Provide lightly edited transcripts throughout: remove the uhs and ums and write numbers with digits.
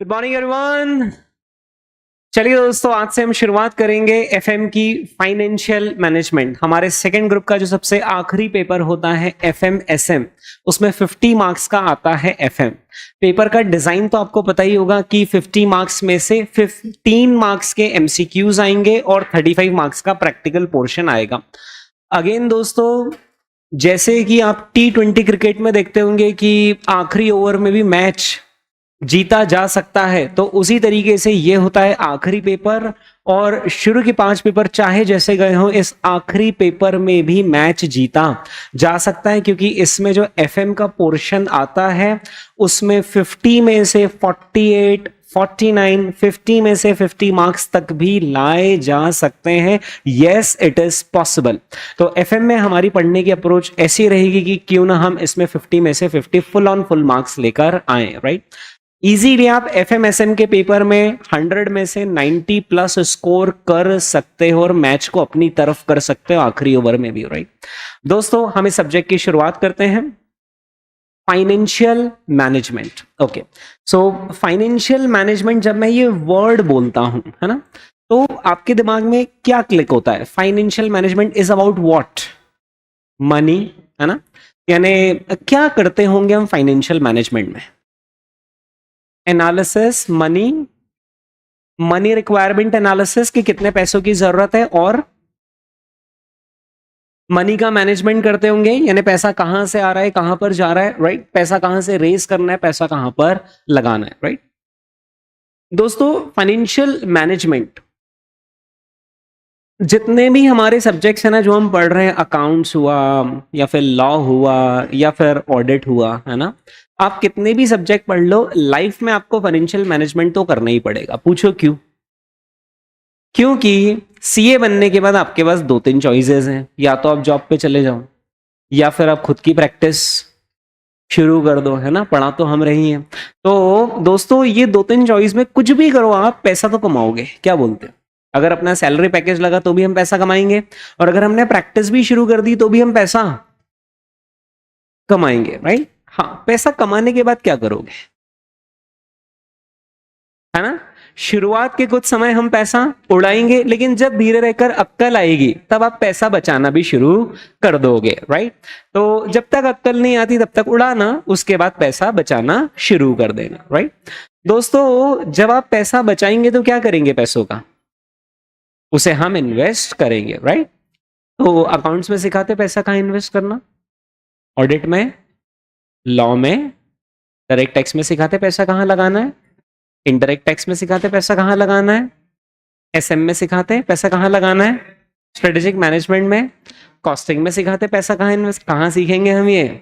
Good morning everyone. चलिए दोस्तों, आज से हम शुरुआत करेंगे एफएम की फाइनेंशियल मैनेजमेंट। हमारे सेकंड ग्रुप का जो सबसे आखिरी पेपर होता है एफएम एसएम, उसमें 50 मार्क्स का आता है एफएम। पेपर का डिजाइन तो आपको पता ही होगा कि 50 मार्क्स में से 15 मार्क्स के एमसीक्यूज आएंगे और 35 मार्क्स का प्रैक्टिकल पोर्शन आएगा। अगेन दोस्तों, जैसे कि आप T20 क्रिकेट में देखते होंगे कि आखिरी ओवर में भी मैच जीता जा सकता है, तो उसी तरीके से ये होता है आखिरी पेपर। और शुरू के 5 पेपर चाहे जैसे गए हो, इस आखिरी पेपर में भी मैच जीता जा सकता है, क्योंकि इसमें जो एफएम का पोर्शन आता है उसमें 50 में से 48, 49, 50 में से 50 मार्क्स तक भी लाए जा सकते हैं। Yes, it is possible. तो एफएम में हमारी पढ़ने की अप्रोच ऐसी रहेगी कि क्यों ना हम इसमें 50 में से 50 फुल ऑन फुल मार्क्स लेकर आए, राइट। इजीली आप एफएमएसएम के पेपर में 100 में से 90 प्लस स्कोर कर सकते हो और मैच को अपनी तरफ कर सकते हो आखिरी ओवर में भी, राइट। दोस्तों, हम इस सब्जेक्ट की शुरुआत करते हैं, financial management. Okay, so financial management, जब मैं ये वर्ड बोलता हूं, है ना, तो आपके दिमाग में क्या क्लिक होता है? Financial management is about what? Money, है ना। यानी क्या करते होंगे हम फाइनेंशियल मैनेजमेंट में? एनालिसिस, मनी रिक्वायरमेंट एनालिसिस कि कितने पैसों की जरूरत है, और मनी का मैनेजमेंट करते होंगे, यानी पैसा कहां से आ रहा है, कहां पर जा रहा है, राइट। पैसा कहां से रेज करना है, पैसा कहां पर लगाना है, राइट। दोस्तों, फाइनेंशियल मैनेजमेंट, जितने भी हमारे सब्जेक्ट्स हैं ना जो हम पढ़ रहे हैं, अकाउंट्स हुआ या फिर लॉ हुआ या फिर ऑडिट हुआ, है ना, आप कितने भी सब्जेक्ट पढ़ लो, लाइफ में आपको फाइनेंशियल मैनेजमेंट तो करना ही पड़ेगा। पूछो क्यों? क्योंकि सीए बनने के बाद आपके पास 2-3 चॉइसेस हैं, या तो आप जॉब पे चले जाओ या फिर आप खुद की प्रैक्टिस शुरू कर दो, है ना। पढ़ा तो हम रही हैं। तो दोस्तों, ये 2-3 चॉइस में कुछ भी करो, आप पैसा तो कमाओगे। क्या बोलते हैं? अगर अपना सैलरी पैकेज लगा तो भी हम पैसा कमाएंगे, और अगर हमने प्रैक्टिस भी शुरू कर दी तो भी हम पैसा कमाएंगे, राइट। हाँ, पैसा कमाने के बाद क्या करोगे, है ना। शुरुआत के कुछ समय हम पैसा उड़ाएंगे, लेकिन जब धीरे रहकर अक्कल आएगी तब आप पैसा बचाना भी शुरू कर दोगे, राइट। तो जब तक अक्कल नहीं आती तब तक उड़ाना, उसके बाद पैसा बचाना शुरू कर देना, राइट। दोस्तों, जब आप पैसा बचाएंगे तो क्या करेंगे पैसों का? उसे हम इन्वेस्ट करेंगे, राइट। तो अकाउंट्स में सिखाते पैसा कहाँ इन्वेस्ट करना, ऑडिट में, लॉ में, डायरेक्ट टैक्स में सिखाते पैसा कहाँ लगाना है, इनडायरेक्ट टैक्स में सिखाते पैसा कहाँ लगाना है, एसएम में सिखाते पैसा कहाँ लगाना है, स्ट्रेटेजिक मैनेजमेंट में, कॉस्टिंग में सिखाते पैसा कहाँ इन्वेस्ट, कहाँ सीखेंगे हम ये?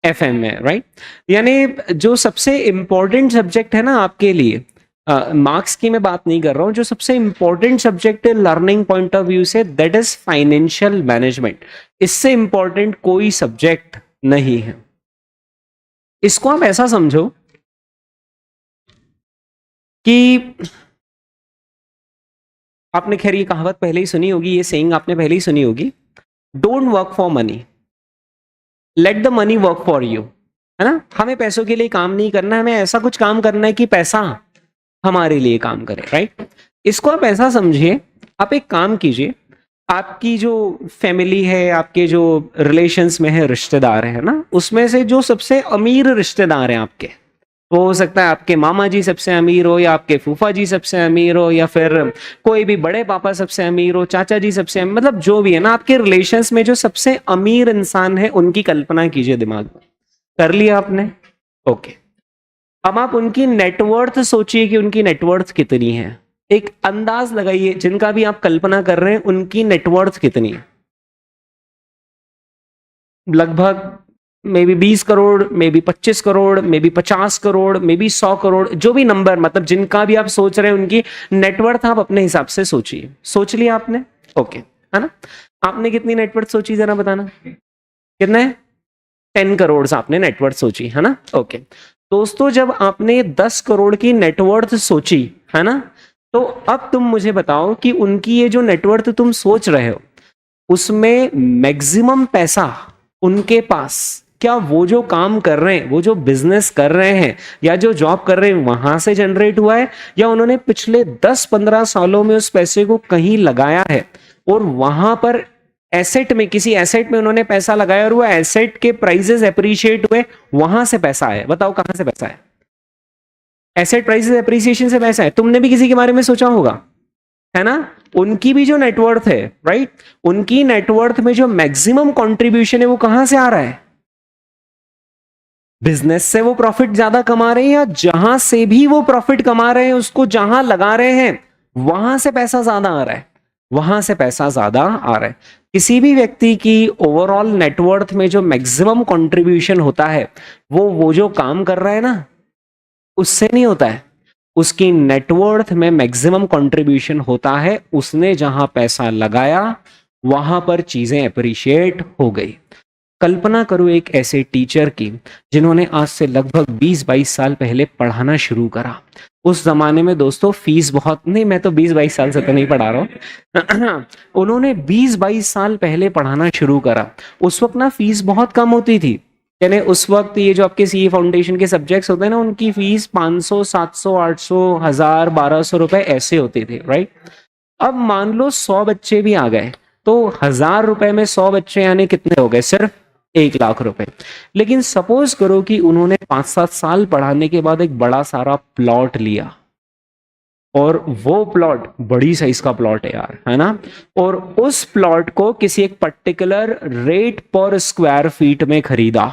एफएम में, राइट। यानी जो सबसे इंपॉर्टेंट सब्जेक्ट है ना आपके लिए, मार्क्स की मैं बात नहीं कर रहा हूं, जो सबसे इंपॉर्टेंट सब्जेक्ट है लर्निंग पॉइंट ऑफ व्यू से, दैट इज फाइनेंशियल मैनेजमेंट। इससे इंपॉर्टेंट कोई सब्जेक्ट नहीं है। इसको आप ऐसा समझो कि आपने खैर ये कहावत पहले ही सुनी होगी, ये सेइंग आपने पहले ही सुनी होगी, don't work for money, let the money work for you, है ना। हमें पैसों के लिए काम नहीं करना है, हमें ऐसा कुछ काम करना है कि पैसा हमारे लिए काम करे, राइट। इसको आप ऐसा समझिए, आप एक काम कीजिए, आपकी जो फैमिली है, आपके जो रिलेशंस में है, रिश्तेदार है ना, उसमें से जो सबसे अमीर रिश्तेदार हैं आपके, वो हो सकता है आपके मामा जी सबसे अमीर हो, या आपके फूफा जी सबसे अमीर हो, या फिर कोई भी बड़े पापा सबसे अमीर हो, चाचा जी सबसे अमीर, मतलब जो भी है ना, आपके रिलेशंस में जो सबसे अमीर इंसान है उनकी कल्पना कीजिए दिमाग में। कर लिया आपने? ओके। अब आप उनकी नेटवर्थ सोचिए कि उनकी नेटवर्थ कितनी है। एक अंदाज लगाइए, जिनका भी आप कल्पना कर रहे हैं उनकी नेटवर्थ कितनी है। लगभग may be 20 crore, may be 25 crore, may be 50 crore, may be 100 crore, जो भी नंबर, मतलब जिनका भी आप सोच रहे हैं उनकी नेटवर्थ आप अपने हिसाब से सोचिए। सोच लिया आपने? ओके, है ना। आपने कितनी नेटवर्थ सोची, जरा बताना कितने? 10 करोड़ आपने नेटवर्थ सोची, है ना। ओके दोस्तों, जब आपने 10 करोड़ की नेटवर्थ सोची, है ना, तो अब तुम मुझे बताओ कि उनकी ये जो नेटवर्थ तुम सोच रहे हो, उसमें मैक्सिमम पैसा उनके पास क्या वो जो काम कर रहे हैं, वो जो बिजनेस कर रहे हैं या जो जॉब कर रहे हैं वहां से जनरेट हुआ है, या उन्होंने पिछले 10-15 सालों में उस पैसे को कहीं लगाया है और वहां पर एसेट में, किसी एसेट में उन्होंने पैसा लगाया और वो एसेट के प्राइसेस एप्रिशिएट हुए, वहां से पैसा आया। बताओ कहां से पैसा है? एसेट प्राइसेस एप्रिसिएशन से पैसा है। तुमने भी किसी के बारे में सोचा होगा, है ना? उनकी भी जो नेटवर्थ है, राइट, उनकी नेटवर्थ में जो मैक्सिमम कंट्रीब्यूशन है वो कहां से आ रहा है? बिजनेस से वो प्रॉफिट ज्यादा कमा रहे हैं, या जहां से भी वो प्रॉफिट कमा रहे हैं उसको जहां लगा रहे हैं वहां से पैसा ज्यादा आ रहा है, वहां से पैसा ज्यादा आ रहा है। किसी भी व्यक्ति की ओवरऑल नेटवर्थ में जो मैक्सिमम कंट्रीब्यूशन होता है वो जो काम कर रहा है ना उससे नहीं होता है, उसकी नेटवर्थ में मैक्सिमम कंट्रीब्यूशन होता है, उसने जहां पैसा लगाया वहां पर चीजें अप्रिशिएट हो गई। कल्पना करो एक ऐसे टीचर की जिन्होंने आज से लगभग 20-22 साल पहले पढ़ाना शुरू करा। उस जमाने में दोस्तों फीस बहुत नहीं, मैं तो 20-22 साल से तो नहीं पढ़ा रहा हूं उन्होंने 20-22 साल पहले पढ़ाना शुरू करा। उस वक्त ना फीस बहुत कम होती थी, यानी उस वक्त ये जो आपके सीए फाउंडेशन के सब्जेक्ट्स होते हैं ना उनकी फीस 500, 700, 800, 1000, 1200 रुपए ऐसे होते थे, राइट। अब मान लो 100 बच्चे भी आ गए तो 1000 रुपए में 100 बच्चे यानी कितने हो गए? सिर्फ 1 लाख रुपए। लेकिन सपोज करो कि उन्होंने 5-7 साल पढ़ाने के बाद एक बड़ा सारा प्लॉट लिया, और वो प्लॉट बड़ी साइज का प्लॉट है यार, है ना, और उस प्लॉट को किसी एक पर्टिकुलर रेट पर स्क्वायर फीट में खरीदा,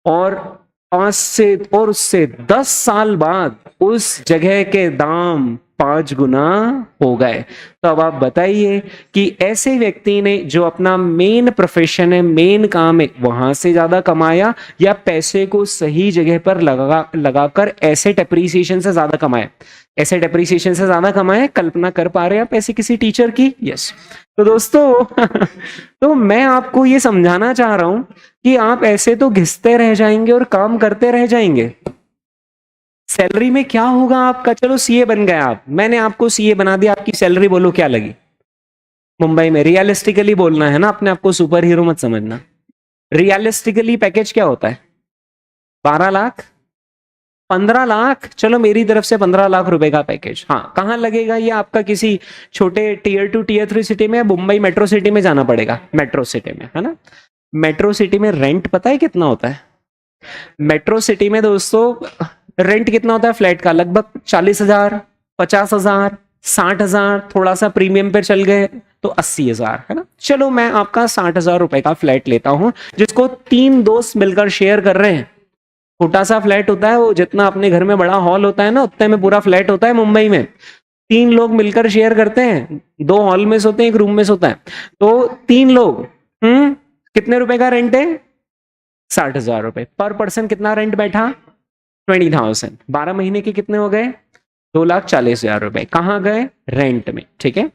और उससे 10 साल बाद उस जगह के दाम 5 गुना हो गए। तो अब आप बताइए कि ऐसे व्यक्ति ने जो अपना मेन प्रोफेशन है, मेन काम है, वहां से ज्यादा कमाया, या पैसे को सही जगह पर लगाकर एसेट एप्रिसिएशन से ज्यादा कमाया? एसेट एप्रिसिएशन से ज्यादा कमाया। कल्पना कर पा रहे हैं आप ऐसे किसी टीचर की? यस। तो दोस्तों तो मैं आपको ये समझाना चाह रहा हूं कि आप ऐसे तो घिसते रह जाएंगे और काम करते रह जाएंगे। सैलरी में क्या होगा आपका? चलो सीए बन गए आप, मैंने आपको सीए बना दिया, आपकी सैलरी बोलो क्या लगी? मुंबई में रियलिस्टिकली बोलना है ना, अपने आपको सुपर हीरो मत समझना। रियलिस्टिकली पैकेज क्या होता है? 12 लाख, 15 लाख, चलो मेरी तरफ से 15 लाख रुपए का पैकेज। हाँ, कहां लगेगा ये आपका? किसी छोटे टियर 2 टियर 3 सिटी में, मुंबई मेट्रो सिटी में जाना पड़ेगा, मेट्रो सिटी में, है ना। मेट्रो सिटी में रेंट पता है कितना होता है? मेट्रो सिटी में दोस्तों रेंट कितना होता है फ्लैट का? लगभग 40,000, 50,000, 60,000, थोड़ा सा प्रीमियम पे चल गए तो 80,000, है ना। चलो मैं आपका 60,000 रुपए का फ्लैट लेता हूं, जिसको 3 दोस्त मिलकर शेयर कर रहे हैं। छोटा सा फ्लैट होता है वो, जितना अपने घर में बड़ा हॉल होता है ना उतने में पूरा फ्लैट होता है मुंबई में। 3 लोग मिलकर शेयर करते हैं, 2 हॉल में सोते हैं, 1 रूम में सोता है, तो 3 लोग, कितने रुपए का रेंट है? 60,000 रुपए पर पर्सन। कितना रेंट बैठा? 20,000। 12 महीने के कितने हो गए? 2,40,000 रुपए। कहाँ गए? रेंट में, ठीक है।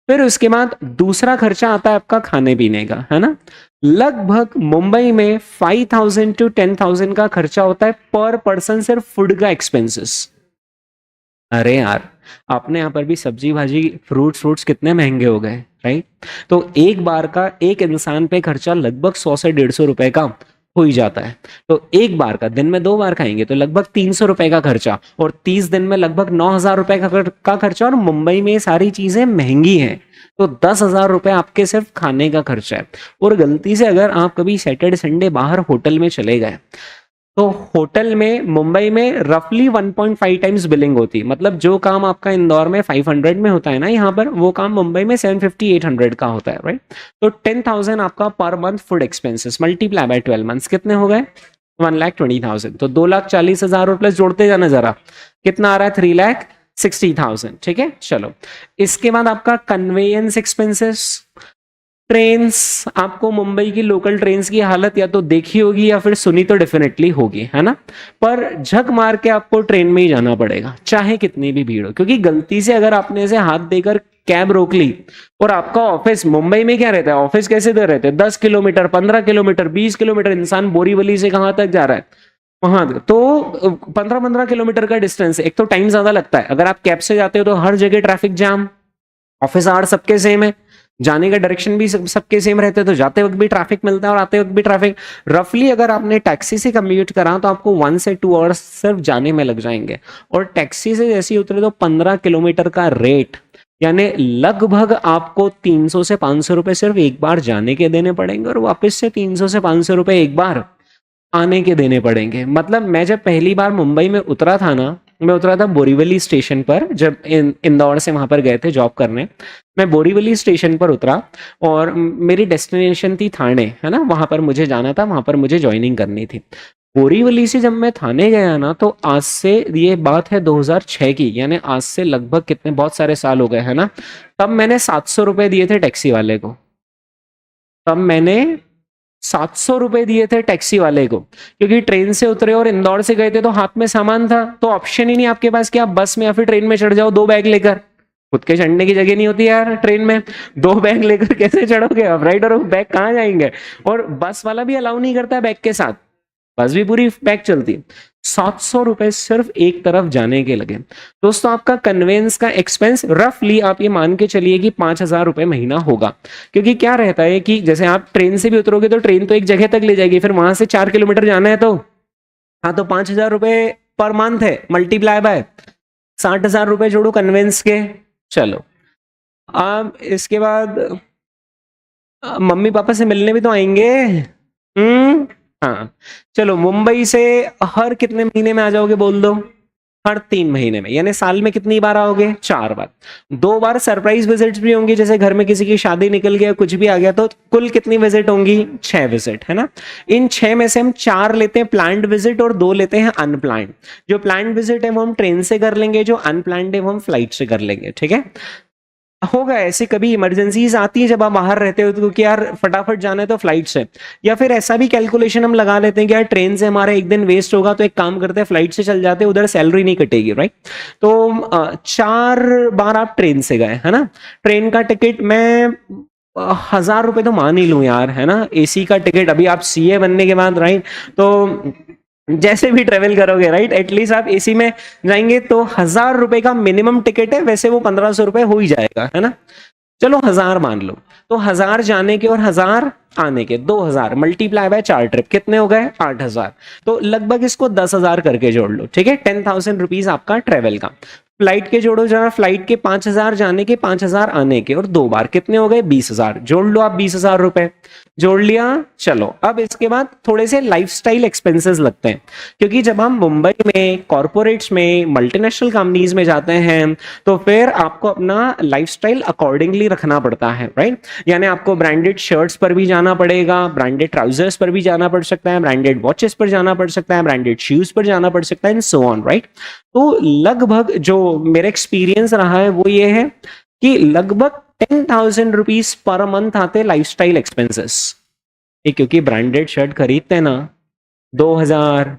फिर उसके बाद दूसरा खर्चा आता है आपका खाने पीने का, है ना। लगभग मुंबई में 5,000 to 10,000 का खर्चा होता है पर पर्सन, सिर्फ फूड का एक्सपेंसेस। अरे यार, अपने यहाँ पर भी सब्जी भाजी फ्रूट्स कितने महंगे हो गए, राइट। तो एक बार का एक इंसान पे खर्चा लगभग 100 से 150 रुपए का हो ही जाता है। तो एक बार का, दिन में 2 बार खाएंगे तो लगभग 300 रुपए का खर्चा, और 30 दिन में लगभग 9,000 रुपए का खर्चा। और मुंबई में सारी चीजें महंगी हैं, तो 10,000 रुपए आपके सिर्फ खाने का खर्चा है। और गलती से अगर आप कभी सैटरडे संडे बाहर होटल में चले गए तो होटल में मुंबई में रफली 1.5 टाइम्स बिलिंग होती है। मतलब जो काम आपका इंदौर में 500 में होता है ना, यहाँ पर वो काम मुंबई में 750-800 का होता है, राइट। तो 10,000 आपका per month food expenses, multiply by 12 months, कितने हो गए? 1,20,000। तो 2,40,000 और प्लस जोड़ते जाना जरा, कितना आ रहा है? 3,60,000, ठीक है। चलो, इसके बाद आपका कन्वेयंस एक्सपेंसेस। ट्रेन्स, आपको मुंबई की लोकल ट्रेन्स की हालत या तो देखी होगी या फिर सुनी तो डेफिनेटली होगी, है ना। पर झक मार के आपको ट्रेन में ही जाना पड़ेगा, चाहे कितनी भी भीड़ हो, क्योंकि गलती से अगर आपने ऐसे हाथ देकर कैब रोक ली, और आपका ऑफिस मुंबई में क्या रहता है, ऑफिस कैसे दूर रहते हैं? 10 किलोमीटर, 15 किलोमीटर, 20 किलोमीटर। इंसान बोरीवली से कहां तक जा रहा है? वहां तो 15-15 किलोमीटर का डिस्टेंस। एक तो टाइम ज्यादा लगता है, अगर आप कैब से जाते हो तो हर जगह ट्रैफिक जाम, ऑफिस आवर सबके सेम है, जाने का डायरेक्शन भी सबके सेम रहते हैं, तो जाते वक्त भी ट्रैफिक मिलता है और आते वक्त भी ट्रैफिक। रफली अगर आपने टैक्सी से कम्यूट करा तो आपको 1 से 2 आवर्स सिर्फ जाने में लग जाएंगे, और टैक्सी से जैसे ही उतरे तो 15 किलोमीटर का रेट, यानी लगभग आपको 300 से 500 रुपए सिर्फ एक बार जाने के देने पड़ेंगे, और वापस से 300 से 500 रुपए एक बार आने के देने पड़ेंगे। मतलब मैं जब पहली बार मुंबई में उतरा था ना, मैं उतरा था बोरीवली स्टेशन पर, जब इंदौर से वहां पर गए थे जॉब करने। मैं बोरीवली स्टेशन पर उतरा और मेरी डेस्टिनेशन थी थाने, है ना, वहां पर मुझे जाना था, वहां पर मुझे ज्वाइनिंग करनी थी। बोरीवली से जब मैं थाने गया ना, तो आज से ये बात है 2006 की, यानी आज से लगभग कितने बहुत सारे साल हो गए, है ना। तब मैंने 700 रुपए दिए थे टैक्सी वाले को, तब मैंने 700 रुपए दिए थे टैक्सी वाले को, क्योंकि ट्रेन से उतरे और इंदौर से गए थे तो हाथ में सामान था, तो ऑप्शन ही नहीं आपके पास कि आप बस में या फिर ट्रेन में चढ़ जाओ 2 बैग लेकर। खुद के चढ़ने की जगह नहीं होती यार ट्रेन में, 2 बैग लेकर कैसे चढ़ोगे आप, राइट। और वो बैग कहाँ जाएंगे, और बस वाला भी अलाउ नहीं करता है बैग के साथ, बस भी पूरी बैग चलती। 700 रुपए सिर्फ एक तरफ जाने के लगे। दोस्तों आपका कन्वेंस का एक्सपेंस रफली आप ये मान के चलिए कि 5,000 रुपए महीना होगा, क्योंकि क्या रहता है कि जैसे आप ट्रेन से भी उतरोगे तो ट्रेन तो एक जगह तक ले जाएगी, फिर वहां से 4 किलोमीटर जाना है, तो हाँ, तो 5,000 रुपए पर मंथ है, मल्टीप्लाई बाय 60,000 रुपए जोड़ो कन्वेंस के। चलो अब इसके बाद मम्मी पापा से मिलने भी तो आएंगे। हाँ, चलो मुंबई से हर कितने महीने में आ जाओगे बोल दो, हर 3 महीने में, यानी साल में कितनी बार आओगे, 4 बार। 2 बार सरप्राइज विजिट्स भी होंगी, जैसे घर में किसी की शादी निकल गया, कुछ भी आ गया, तो कुल कितनी विजिट होंगी, 6 विजिट, है ना। इन 6 में से हम 4 लेते हैं प्लान्ड विजिट और 2 लेते हैं अनप्लान्ड। जो प्लान्ड विजिट है वो हम ट्रेन से कर लेंगे, जो अनप्लान्ड है वो हम फ्लाइट से कर लेंगे, ठीक है। होगा ऐसे कभी इमरजेंसीज आती है जब आप बाहर रहते हो, तो कि यार फटाफट जाना है तो फ्लाइट से, या फिर ऐसा भी कैलकुलेशन हम लगा लेते हैं कि यार ट्रेन से हमारा एक दिन वेस्ट होगा, तो एक काम करते हैं फ्लाइट से चल जाते हैं, उधर सैलरी नहीं कटेगी, राइट। तो 4 बार आप ट्रेन से गए, है ना। ट्रेन का टिकट मैं 1,000 रुपए तो मान ही लूं यार, है ना। एसी का टिकट अभी आप सीए बनने के बाद, राइट, तो जैसे भी ट्रेवल करोगे, राइट, एटलीस्ट आप एसी में जाएंगे तो 1,000 रुपए का मिनिमम टिकट है, वैसे वो 1,500 रुपए हो ही जाएगा, है ना। चलो 1,000 मान लो, तो 1,000 जाने के और 1,000 आने के, 2,000 मल्टीप्लाई बाय 4 ट्रिप कितने हो गए, 8,000। तो लगभग इसको 10,000 करके जोड़ लो, ठीक है। 10,000 रुपीज आपका ट्रेवल का। फ्लाइट के जोड़ो जरा, फ्लाइट के 5,000 जाने के, 5,000 आने के, और 2 बार कितने हो गए, 20,000। जोड़ लो आप 20,000 रुपए, जोड़ लिया। चलो अब इसके बाद थोड़े से लाइफस्टाइल एक्सपेंसेस लगते हैं, क्योंकि जब हम मुंबई में कॉर्पोरेट्स में मल्टीनेशनल कंपनीज में जाते हैं तो फिर आपको अपना लाइफस्टाइल अकॉर्डिंगली रखना पड़ता है, राइट। यानी आपको ब्रांडेड शर्ट्स पर भी जाना पड़ेगा, ब्रांडेड ट्राउजर्स पर भी जाना पड़ सकता है, ब्रांडेड वॉचेस पर जाना पड़ सकता है, ब्रांडेड शूज पर जाना पड़ सकता है, एंड सो ऑन, राइट। तो लगभग जो मेरा एक्सपीरियंस रहा है वो ये है कि लगभग 10,000 रुपीज पर मंथ आते लाइफस्टाइल एक्सपेंसेस, क्योंकि ब्रांडेड शर्ट खरीदते ना 2,000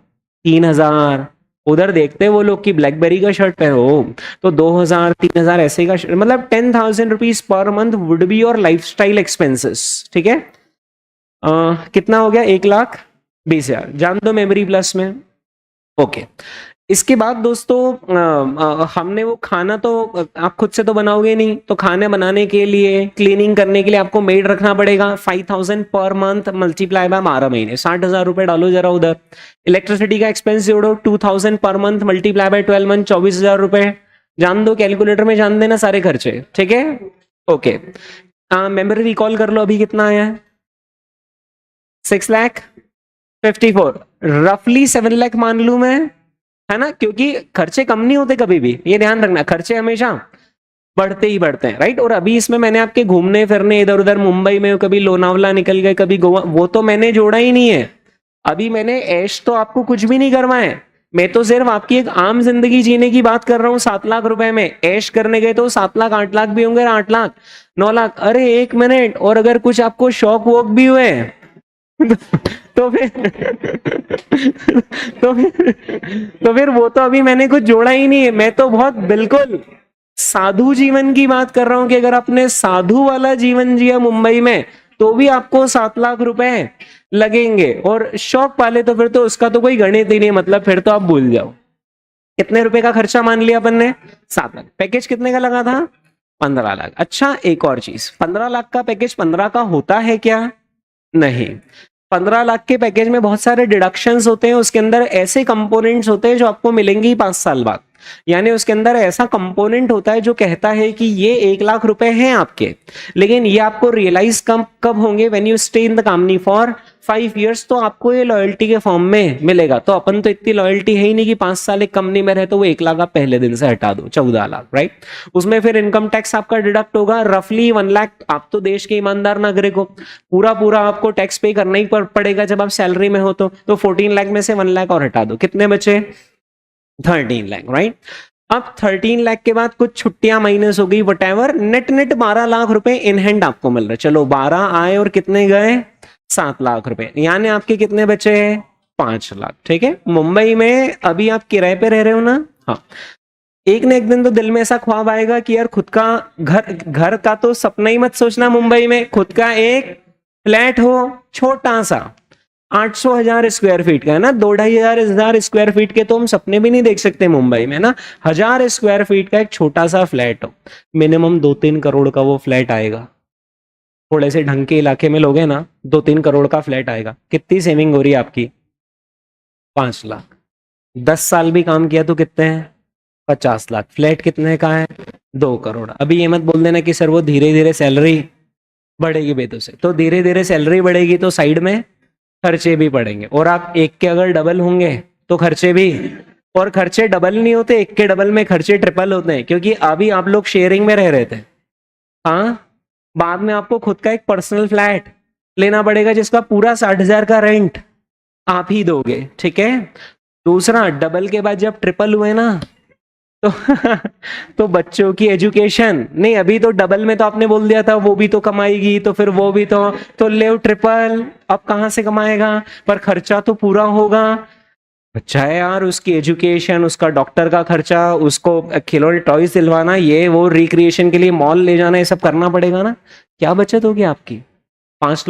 3,000, उधर देखते वो लोग कि ब्लैकबेरी का शर्ट पहनो, तो 2,000 3,000 ऐसे का मतलब 10,000 rupees per month would be your lifestyle expenses, ठीक है। कितना हो गया, 1,20,000 जान दो मेमोरी प्लस में, ओके। इसके बाद दोस्तों हमने वो खाना तो आप खुद से तो बनाओगे नहीं, तो खाने बनाने के लिए, क्लीनिंग करने के लिए आपको मेड रखना पड़ेगा। 5,000 पर मंथ मल्टीप्लाई बाय 12 महीने, 60,000 रुपए डालो जरा उधर। इलेक्ट्रिसिटी का एक्सपेंस जोड़ो, 2,000 per month multiply by 12 month, 24,000 रुपए। जान दो कैलकुलेटर में, जान देना सारे खर्चे, ठीक है, ओके। मेमोरी रिकॉल कर लो, अभी कितना आया है, 6,54,000, रफली 7 लाख मान लू मैं, है ना, क्योंकि खर्चे कम नहीं होते कभी भी, ये ध्यान रखना, खर्चे हमेशा बढ़ते ही बढ़ते हैं, राइट। और अभी इसमें मैंने आपके घूमने फिरने इधर उधर मुंबई में कभी लोनावला निकल गए, कभी गोवा, वो तो मैंने जोड़ा ही नहीं है। अभी मैंने ऐश तो आपको कुछ भी नहीं करवाए, मैं तो सिर्फ आपकी एक आम जिंदगी जीने की बात कर रहा हूँ। 7 लाख रुपए में ऐश करने गए तो 7 लाख 8 लाख भी होंगे, 8 लाख 9 लाख, अरे 1 मिनट, और अगर कुछ आपको शौक वोक भी हुए तो फिर तो फिर वो तो अभी मैंने कुछ जोड़ा ही नहीं है। मैं तो बहुत बिल्कुल साधु जीवन की बात कर रहा हूं कि अगर आपने साधु वाला जीवन जिया मुंबई में तो भी आपको 7 लाख रुपए लगेंगे, और शौक पाले तो फिर तो उसका तो कोई गणित ही नहीं, मतलब फिर तो आप भूल जाओ। कितने रुपए का खर्चा मान लिया अपन ने, 7 लाख। पैकेज कितने का लगा था, 15 लाख। अच्छा एक और चीज, 15 लाख का पैकेज 15 का होता है क्या? नहीं। 15 लाख के पैकेज में बहुत सारे डिडक्शंस होते हैं, उसके अंदर ऐसे कंपोनेंट्स होते हैं जो आपको मिलेंगे ही 5 साल बाद। यानी उसके अंदर ऐसा कंपोनेंट होता है जो कहता है कि ये 1 लाख रुपए हैं आपके, लेकिन ये आपको रियलाइज कब कब होंगे? When you stay in the company for 5 years, तो आपको ये लॉयल्टी के फॉर्म में मिलेगा। तो अपन तो इतनी लॉयल्टी है ही नहीं कि 5 साल एक कंपनी में रहे तो वो 1 लाख आप पहले दिन से हटा दो, 14 लाख, राइट? उसमें फिर इनकम टैक्स आपका डिडक्ट होगा रफली 1 लाख। आप तो देश के ईमानदार नागरिक हो, पूरा पूरा आपको टैक्स पे करना ही पड़ेगा जब आप सैलरी में हो। तो 14 लाख में से 1 लाख और हटा दो, कितने बचे? 13 लाख, राइट? अब 13 लाख के बाद कुछ छुट्टियां माइनस हो गई, वटएवर, नेट नेट 12 लाख रुपए इन हैंड आपको मिल रहे। चलो 12 आए और कितने गए? 7 लाख रुपए। यानी आपके कितने बचे हैं? 5 लाख। ठीक है, मुंबई में अभी आप किराए पे रह रहे हो ना? हाँ। एक न एक दिन तो दिल में ऐसा ख्वाब आएगा कि यार खुद का घर का तो सपना ही मत सोचना, मुंबई में खुद का एक फ्लैट हो, छोटा सा, 800,000 स्क्वायर फीट का है ना, 2-2,500 स्क्वायर फीट के तो हम सपने भी नहीं देख सकते मुंबई में ना। 1000 स्क्वायर फीट का एक छोटा सा फ्लैट हो, मिनिमम 2-3 करोड़ का वो फ्लैट आएगा। थोड़े से ढंग के इलाके में लोगे ना, 2-3 करोड़ का फ्लैट आएगा। कितनी सेविंग हो रही है आपकी? 5 लाख। 10 साल भी काम किया तो कितने हैं? 50 लाख। फ्लैट कितने का है? 2 करोड़। अभी ये मत बोल देना कि सर वो धीरे धीरे सैलरी बढ़ेगी बेतों से। तो धीरे धीरे सैलरी बढ़ेगी तो साइड में खर्चे भी बढ़ेंगे, और आप एक के अगर डबल होंगे तो खर्चे भी, और खर्चे डबल नहीं होते, एक के डबल में खर्चे ट्रिपल होते हैं, क्योंकि अभी आप लोग शेयरिंग में रह रहे थे। हाँ, बाद में आपको खुद का एक पर्सनल फ्लैट लेना पड़ेगा जिसका पूरा 60,000 का रेंट आप ही दोगे। ठीक है। दूसरा, डबल के बाद जब ट्रिपल हुए ना तो तो बच्चों की एजुकेशन नहीं, अभी तो डबल में तो आपने बोल दिया था वो भी तो कमाएगी, तो फिर वो भी तो ले ट्रिपल, अब कहां से कमाएगा? पर खर्चा तो पूरा होगा। अच्छा है यार, उसकी एजुकेशन, उसका डॉक्टर का खर्चा, उसको खिलौने टॉयज दिलवाना, ये वो रिक्रिएशन के लिए मॉल ले जाना, ये सब करना पड़ेगा ना। क्या बचत होगी आपकी? 5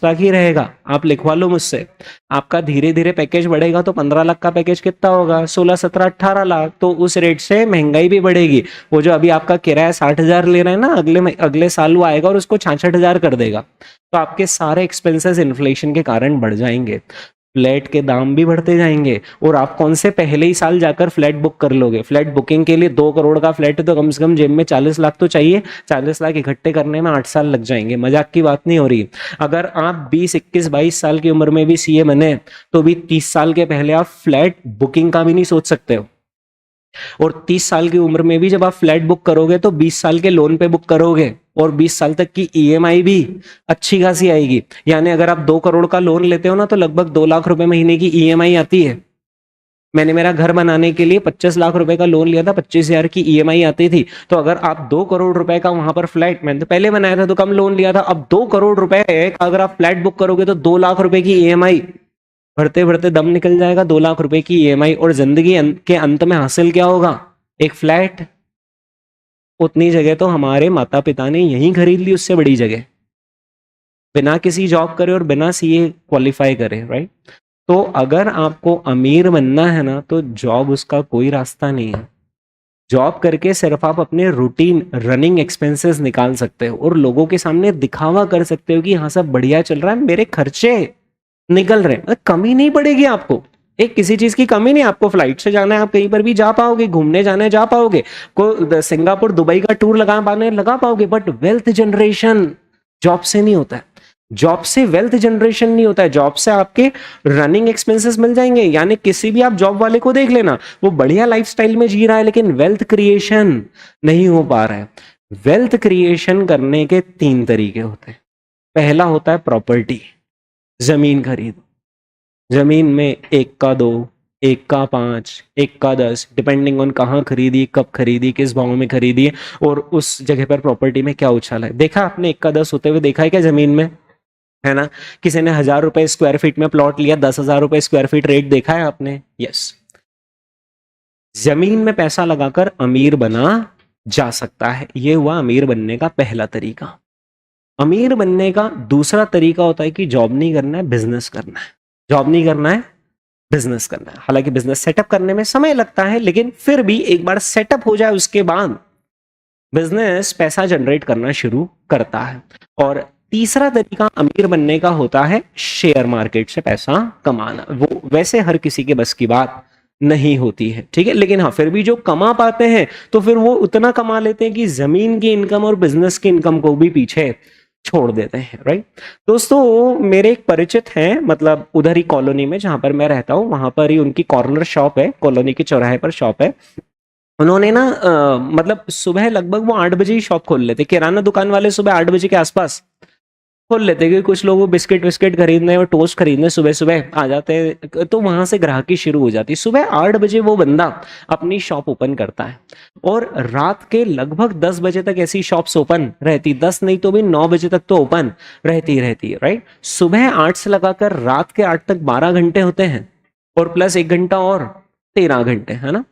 लाख ही रहेगा। आप लिखवा लो मुझसे, आपका धीरे धीरे पैकेज बढ़ेगा तो 15 लाख का पैकेज कितना होगा? 16, 17, 18 लाख। तो उस रेट से महंगाई भी बढ़ेगी। वो जो अभी आपका किराया 60,000 ले रहे हैं ना, अगले साल वो आएगा और उसको 66,000 कर देगा। तो आपके सारे एक्सपेंसेस इन्फ्लेशन के कारण बढ़ जाएंगे, फ्लैट के दाम भी बढ़ते जाएंगे, और आप कौन से पहले ही साल जाकर फ्लैट बुक कर लोगे? फ्लैट बुकिंग के लिए 2 करोड़ का फ्लैट है तो कम से कम जेब में 40 लाख तो चाहिए। 40 लाख इकट्ठे करने में 8 साल लग जाएंगे, मजाक की बात नहीं हो रही। अगर आप 20, 21, 22 साल की उम्र में भी सीए बने तो भी 30 साल के पहले आप फ्लैट बुकिंग का भी नहीं सोच सकते हो। और 30 साल की उम्र में भी जब आप फ्लैट बुक करोगे तो 20 साल के लोन पे बुक करोगे, और 20 साल तक की ईएमआई भी अच्छी खासी आएगी। यानी अगर आप 2 करोड़ का लोन लेते हो ना तो लगभग 2 लाख रुपए महीने की ईएमआई आती है। मैंने मेरा घर बनाने के लिए 25 लाख रुपए का लोन लिया था, 25,000 की ईएमआई आती थी। तो अगर आप 2 करोड़ रुपए का वहां पर फ्लैट, मैंने तो पहले बनाया था तो कम लोन लिया था, अब 2 करोड़ रुपए अगर आप फ्लैट बुक करोगे तो 2 लाख रुपए की ईएमआई, भरते भरते दम निकल जाएगा 2 लाख रुपए की ईएमआई। और जिंदगी के अंत में हासिल क्या होगा? एक फ्लैट। उतनी जगह तो हमारे माता पिता ने यहीं खरीद ली, उससे बड़ी जगह, बिना किसी जॉब करे और बिना सीए क्वालिफाई करे, राइट? तो अगर आपको अमीर बनना है ना तो जॉब उसका कोई रास्ता नहीं है। जॉब करके सिर्फ आप अपने रूटीन रनिंग एक्सपेंसेस निकाल सकते हो और लोगों के सामने दिखावा कर सकते हो कि हाँ सब बढ़िया चल रहा है, मेरे खर्चे निकल रहे हैं। कमी नहीं पड़ेगी आपको, एक किसी चीज की कमी नहीं। आपको फ्लाइट से जाना है, आप कहीं पर भी जा पाओगे, घूमने जाना है जा पाओगे, को सिंगापुर दुबई का टूर लगा पाओगे। बट वेल्थ जनरेशन जॉब से नहीं होता है, जॉब से वेल्थ जनरेशन नहीं होता है, जॉब से आपके रनिंग एक्सपेंसेस मिल जाएंगे। यानी किसी भी आप जॉब वाले को देख लेना, वो बढ़िया लाइफस्टाइल में जी रहा है लेकिन वेल्थ क्रिएशन नहीं हो पा रहा है। वेल्थ क्रिएशन करने के 3 तरीके होते हैं। पहला होता है प्रॉपर्टी, जमीन खरीदो। जमीन में 1 का 2, 1 का 5, 1 का 10, डिपेंडिंग ऑन कहाँ खरीदी, कब खरीदी, किस भाव में खरीदी, और उस जगह पर प्रॉपर्टी में क्या उछाल है। देखा आपने 1 का 10 होते हुए देखा है क्या जमीन में? है ना? किसी ने 1000 रुपए स्क्वायर फीट में प्लॉट लिया, 10,000 रुपए स्क्वायर फीट रेट देखा है आपने? यस। जमीन में पैसा लगाकर अमीर बना जा सकता है। यह हुआ अमीर बनने का पहला तरीका। अमीर बनने का दूसरा तरीका होता है कि जॉब नहीं करना है, बिजनेस करना है। जॉब नहीं करना है, बिजनेस करना है। हालांकि बिजनेस सेटअप करने में समय लगता है, लेकिन फिर भी एक बार सेटअप हो जाए उसके बाद बिजनेस पैसा जनरेट करना शुरू करता है। और तीसरा तरीका अमीर बनने का होता है शेयर मार्केट से पैसा कमाना। वो वैसे हर किसी के बस की बात नहीं होती है, ठीक है, लेकिन हाँ फिर भी जो कमा पाते हैं तो फिर वो उतना कमा लेते हैं कि जमीन की इनकम और बिजनेस की इनकम को भी पीछे छोड़ देते हैं, राइट। दोस्तों मेरे एक परिचित हैं, मतलब उधर ही कॉलोनी में जहां पर मैं रहता हूँ वहां पर ही उनकी कॉर्नर शॉप है, कॉलोनी के चौराहे पर शॉप है। उन्होंने ना मतलब सुबह लगभग वो 8 बजे ही शॉप खोल लेते, किराना दुकान वाले सुबह 8 बजे के आसपास खोल लेते, क्योंकि कुछ लोग वो बिस्किट विस्किट खरीदने और टोस्ट खरीदने सुबह सुबह आ जाते हैं, तो वहां से ग्राहकी शुरू हो जाती। सुबह 8 बजे वो बंदा अपनी शॉप ओपन करता है और रात के लगभग 10 बजे तक ऐसी शॉप्स ओपन रहती, 10 नहीं तो भी 9 बजे तक तो ओपन रहती है, राइट। सुबह 8 से लगाकर रात के 8 तक 12 घंटे होते हैं और प्लस 1 घंटा और 13 घंटे, है ना।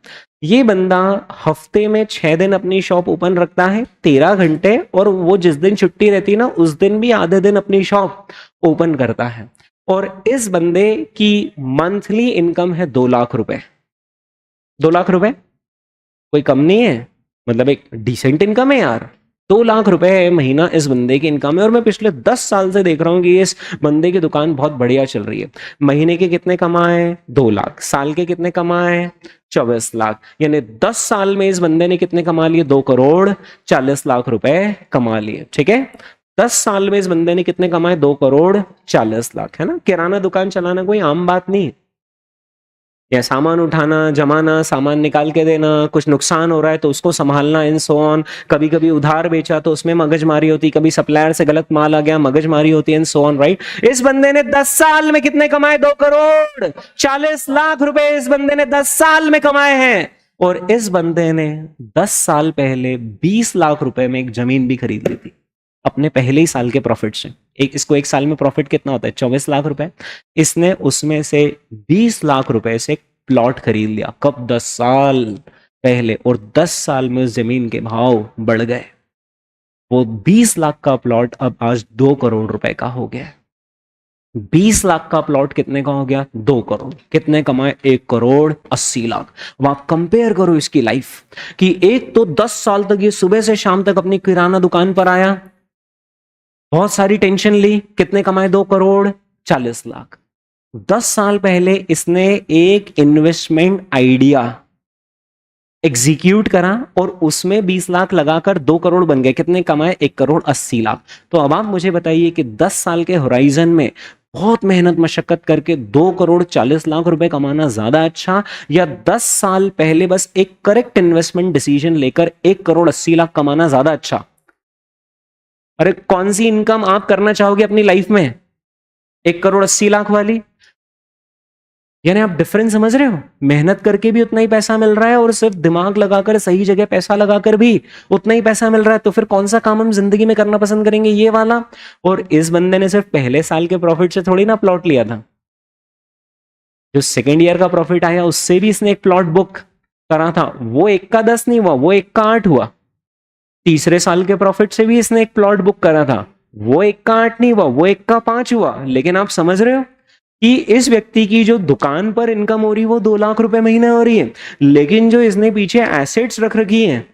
ये बंदा हफ्ते में 6 दिन अपनी शॉप ओपन रखता है, 13 घंटे, और वो जिस दिन छुट्टी रहती है ना उस दिन भी आधे दिन अपनी शॉप ओपन करता है। और इस बंदे की मंथली इनकम है 2 लाख रुपए। 2 लाख रुपए कोई कम नहीं है, मतलब एक डिसेंट इनकम है यार। 2 लाख रुपए महीना इस बंदे की इनकम है, और मैं पिछले 10 साल से देख रहा हूं कि इस बंदे की दुकान बहुत बढ़िया चल रही है। महीने के कितने कमाए? 2 लाख। साल के कितने कमाए? 24 लाख। यानी 10 साल में इस बंदे ने कितने कमा लिए? 2 करोड़ 40 लाख रुपए कमा लिए, ठीक है। 10 साल में इस बंदे ने कितने कमाए? 2 करोड़ 40 लाख, है ना। किराना दुकान चलाना कोई आम बात नहीं, या सामान उठाना, जमाना, सामान निकाल के देना, कुछ नुकसान हो रहा है तो उसको संभालना, इन सो ऑन। कभी कभी उधार बेचा तो उसमें मगजमारी होती, कभी सप्लायर से गलत माल आ गया, मगजमारी होती है, इन सो ऑन, राइट। इस बंदे ने 10 साल में कितने कमाए? 2 करोड़ 40 लाख रुपए इस बंदे ने 10 साल में कमाए हैं। और इस बंदे ने 10 साल पहले 20 लाख रुपए में एक जमीन भी खरीद ली थी अपने पहले ही साल के प्रॉफिट से। इसको एक साल में प्रॉफिट कितना होता है? 24 लाख रुपए। इसने उसमें से 20 लाख रुपए से प्लॉट खरीद लिया। कब? 10 साल पहले। और 10 साल में उस जमीन के भाव बढ़ गए। वो 20 लाख का प्लॉट अब आज 2 करोड़ रुपए का हो गया। 20 लाख का प्लॉट कितने का हो गया? 2 करोड़। कितने कमाए? 1 करोड़ 80 लाख। अब आप कंपेयर करो इसकी लाइफ, कि एक तो 10 साल तक ये सुबह से शाम तक अपनी किराना दुकान पर आया, बहुत सारी टेंशन ली, कितने कमाए? 2 करोड़ 40 लाख। 10 साल पहले इसने एक इन्वेस्टमेंट आइडिया एग्जीक्यूट करा और उसमें 20 लाख लगाकर 2 करोड़ बन गए। कितने कमाए? 1 करोड़ 80 लाख। तो अब आप मुझे बताइए कि 10 साल के होराइजन में बहुत मेहनत मशक्कत करके 2 करोड़ 40 लाख रुपए कमाना ज्यादा अच्छा, या 10 साल पहले बस एक करेक्ट इन्वेस्टमेंट डिसीजन लेकर 1 करोड़ 80 लाख कमाना ज्यादा अच्छा? अरे कौन सी इनकम आप करना चाहोगे अपनी लाइफ में? 1 करोड़ 80 लाख वाली? यानी आप डिफरेंस समझ रहे हो? मेहनत करके भी उतना ही पैसा मिल रहा है और सिर्फ दिमाग लगाकर सही जगह पैसा लगाकर भी उतना ही पैसा मिल रहा है। तो फिर कौन सा काम हम जिंदगी में करना पसंद करेंगे? ये वाला। और इस बंदे ने सिर्फ पहले साल के प्रॉफिट से थोड़ी ना प्लॉट लिया था, जो सेकेंड ईयर का प्रॉफिट आया उससे भी इसने एक प्लॉट बुक करा था। वो 1 का 10 नहीं हुआ, वो 1 का 8 हुआ। तीसरे साल के प्रॉफिट से भी इसने एक प्लॉट बुक करा था, वो 1 का 8 नहीं हुआ, वो 1 का 5 हुआ। लेकिन आप समझ रहे हो कि इस व्यक्ति की जो दुकान पर इनकम हो रही है वो 2 लाख रुपए महीना हो रही है, लेकिन जो इसने पीछे एसेट्स रख रखी हैं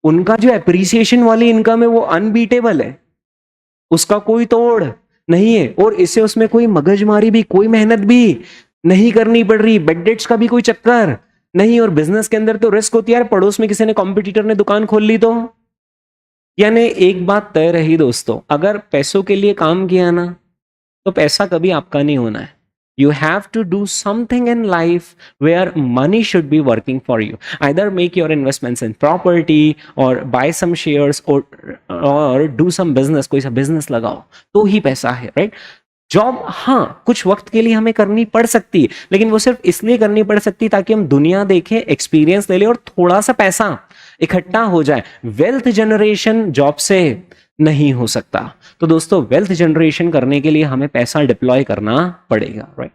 उनका जो एप्रिसिएशन वाली इनकम है वो अनबीटेबल है, उसका कोई तोड़ नहीं है। और इसे उसमें कोई मगजमारी भी, कोई मेहनत भी नहीं करनी पड़ रही, बेड डेट्स का भी कोई चक्कर नहीं। और बिजनेस के अंदर तो रिस्क होती है यार, पड़ोस में किसी ने, कॉम्पिटिटर ने दुकान खोल ली तो। यानी एक बात तय रही दोस्तों, अगर पैसों के लिए काम किया ना तो पैसा कभी आपका नहीं होना है। You have to do something in life where money should be working for you. Either make your investments in property or buy some shares or do some business, कोई सा business लगाओ तो ही पैसा है, right? जॉब हाँ कुछ वक्त के लिए हमें करनी पड़ सकती है, लेकिन वो सिर्फ इसलिए करनी पड़ सकती है ताकि हम दुनिया देखें, एक्सपीरियंस ले लें और थोड़ा सा पैसा इकट्ठा हो जाए। वेल्थ जनरेशन जॉब से नहीं हो सकता। तो दोस्तों वेल्थ जनरेशन करने के लिए हमें पैसा डिप्लॉय करना पड़ेगा, right.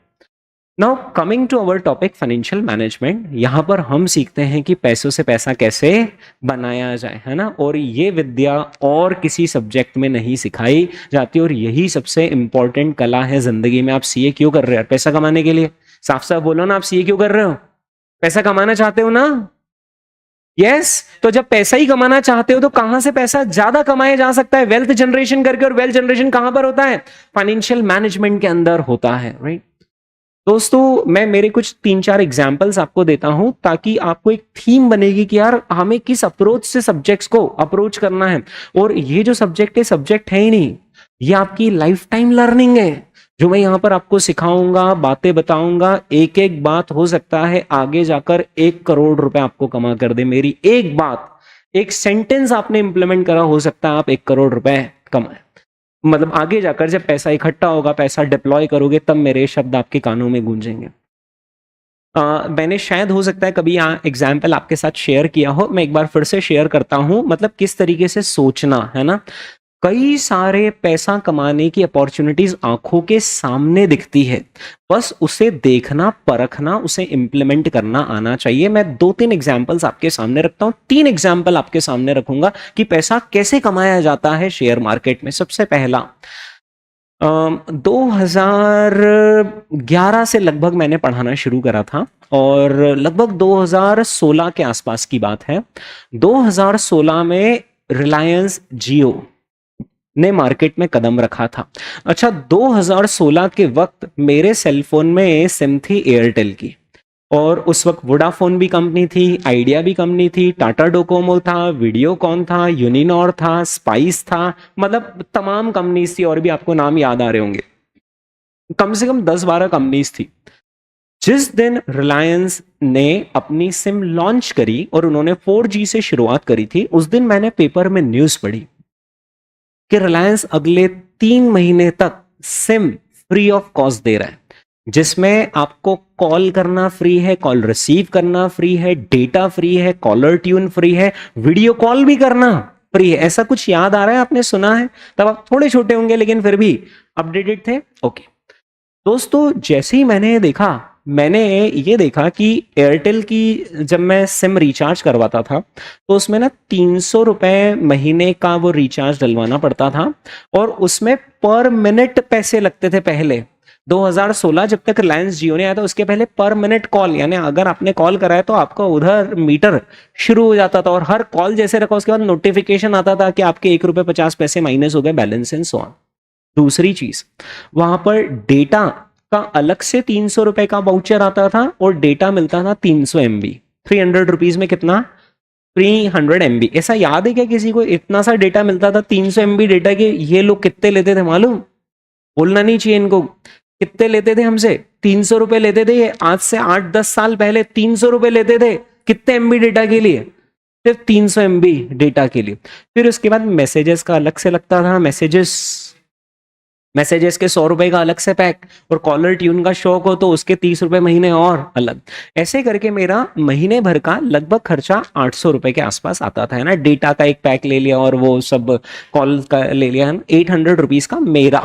Now coming to our topic financial management, यहां पर हम सीखते हैं कि पैसों से पैसा कैसे बनाया जाए, है ना। और ये विद्या और किसी सब्जेक्ट में नहीं सिखाई जाती, और यही सबसे इंपॉर्टेंट कला है जिंदगी में। आप सीए क्यों कर रहे हो? पैसा कमाने के लिए। साफ साफ बोलो ना, आप सीए क्यों कर रहे हो? पैसा कमाना चाहते हो ना? यस तो जब पैसा ही कमाना चाहते हो तो कहां से पैसा ज्यादा कमाया जा सकता है? वेल्थ जनरेशन करके। और वेल्थ जनरेशन कहां पर होता है? फाइनेंशियल मैनेजमेंट के अंदर होता है, राइट? दोस्तों मैं मेरे कुछ 3-4 एग्जांपल्स आपको देता हूं ताकि आपको एक थीम बनेगी कि यार हमें किस अप्रोच से सब्जेक्ट्स को अप्रोच करना है। और ये जो सब्जेक्ट है ही नहीं, ये आपकी लाइफ टाइम लर्निंग है। जो मैं यहाँ पर आपको सिखाऊंगा, बातें बताऊंगा, एक एक बात हो सकता है आगे जाकर 1 करोड़ रुपए आपको कमा कर दे। मेरी एक बात, एक सेंटेंस आपने इंप्लीमेंट करा, हो सकता है आप 1 करोड़ रुपए कमाए। मतलब आगे जाकर जब पैसा इकट्ठा होगा, पैसा डिप्लॉय करोगे, तब मेरे शब्द आपके कानों में गूंजेंगे। मैंने शायद हो सकता है कभी यहाँ एग्जाम्पल आपके साथ शेयर किया हो, मैं एक बार फिर से शेयर करता हूं। मतलब किस तरीके से सोचना है ना। कई सारे पैसा कमाने की अपॉर्चुनिटीज आंखों के सामने दिखती है, बस उसे देखना, परखना, उसे इंप्लीमेंट करना आना चाहिए। मैं 2-3 एग्जांपल्स आपके सामने रखता हूं, 3 एग्जांपल आपके सामने रखूंगा कि पैसा कैसे कमाया जाता है शेयर मार्केट में। सबसे पहला 2011 से लगभग मैंने पढ़ाना शुरू करा था और लगभग 2016 के आसपास की बात है। 2016 में रिलायंस जियो ने मार्केट में कदम रखा था। अच्छा, 2016 के वक्त मेरे सेलफोन में सिम थी एयरटेल की, और उस वक्त वोडाफोन भी कंपनी थी, आइडिया भी कंपनी थी, टाटा डोकोमो था, वीडियोकॉन था, यूनिनॉर था, स्पाइस था, मतलब तमाम कंपनीज थी। और भी आपको नाम याद आ रहे होंगे, कम से कम 10-12 कंपनीज थी। जिस दिन रिलायंस ने अपनी सिम लॉन्च करी और उन्होंने 4G से शुरुआत करी थी, उस दिन मैंने पेपर में न्यूज पढ़ी कि रिलायंस अगले 3 महीने तक सिम फ्री ऑफ कॉस्ट दे रहा है, जिसमें आपको कॉल करना फ्री है, कॉल रिसीव करना फ्री है, डेटा फ्री है, कॉलर ट्यून फ्री है, वीडियो कॉल भी करना फ्री है। ऐसा कुछ याद आ रहा है? आपने सुना है? तब आप थोड़े छोटे होंगे लेकिन फिर भी अपडेटेड थे। ओके दोस्तों, जैसे ही मैंने ये देखा कि एयरटेल की जब मैं सिम रिचार्ज करवाता था तो उसमें ना 300 रुपए महीने का वो रिचार्ज डलवाना पड़ता था, और उसमें पर मिनट पैसे लगते थे पहले। 2016 जब तक रिलायंस जियो ने आया था, उसके पहले पर मिनट कॉल, यानी अगर आपने कॉल कराया तो आपका उधर मीटर शुरू हो जाता था, और हर कॉल जैसे रखा उसके बाद नोटिफिकेशन आता था कि आपके 1 रुपए 50 पैसे माइनस हो गए बैलेंस एंड सो ऑन। दूसरी चीज, वहां पर डेटा का अलग से 300 रुपए का वाउचर आता था, और डेटा मिलता था 300 MB। 300 रुपीज में कितना? 300 MB। ऐसा याद है क्या किसी को? इतना सा डेटा मिलता था, 300 MB डेटा के। ये लोग कितने लेते थे मालूम? बोलना नहीं चाहिए इनको। कितने लेते थे हमसे? 300 रुपए लेते थे। ये आज से 8-10 साल पहले 300 रुपए लेते थे। कितने MB डेटा के लिए? सिर्फ 300 MB डेटा के लिए। फिर उसके बाद मैसेजेस का अलग से लगता था, मैसेजेस के 100 रुपए का अलग से पैक, और कॉलर ट्यून का शौक हो तो उसके 30 रुपए महीने और अलग। ऐसे करके मेरा महीने भर का लगभग खर्चा 800 रुपए के आसपास आता था, है ना। डेटा का एक पैक ले लिया और वो सब कॉल का ले लिया, है 800 रुपीज का मेरा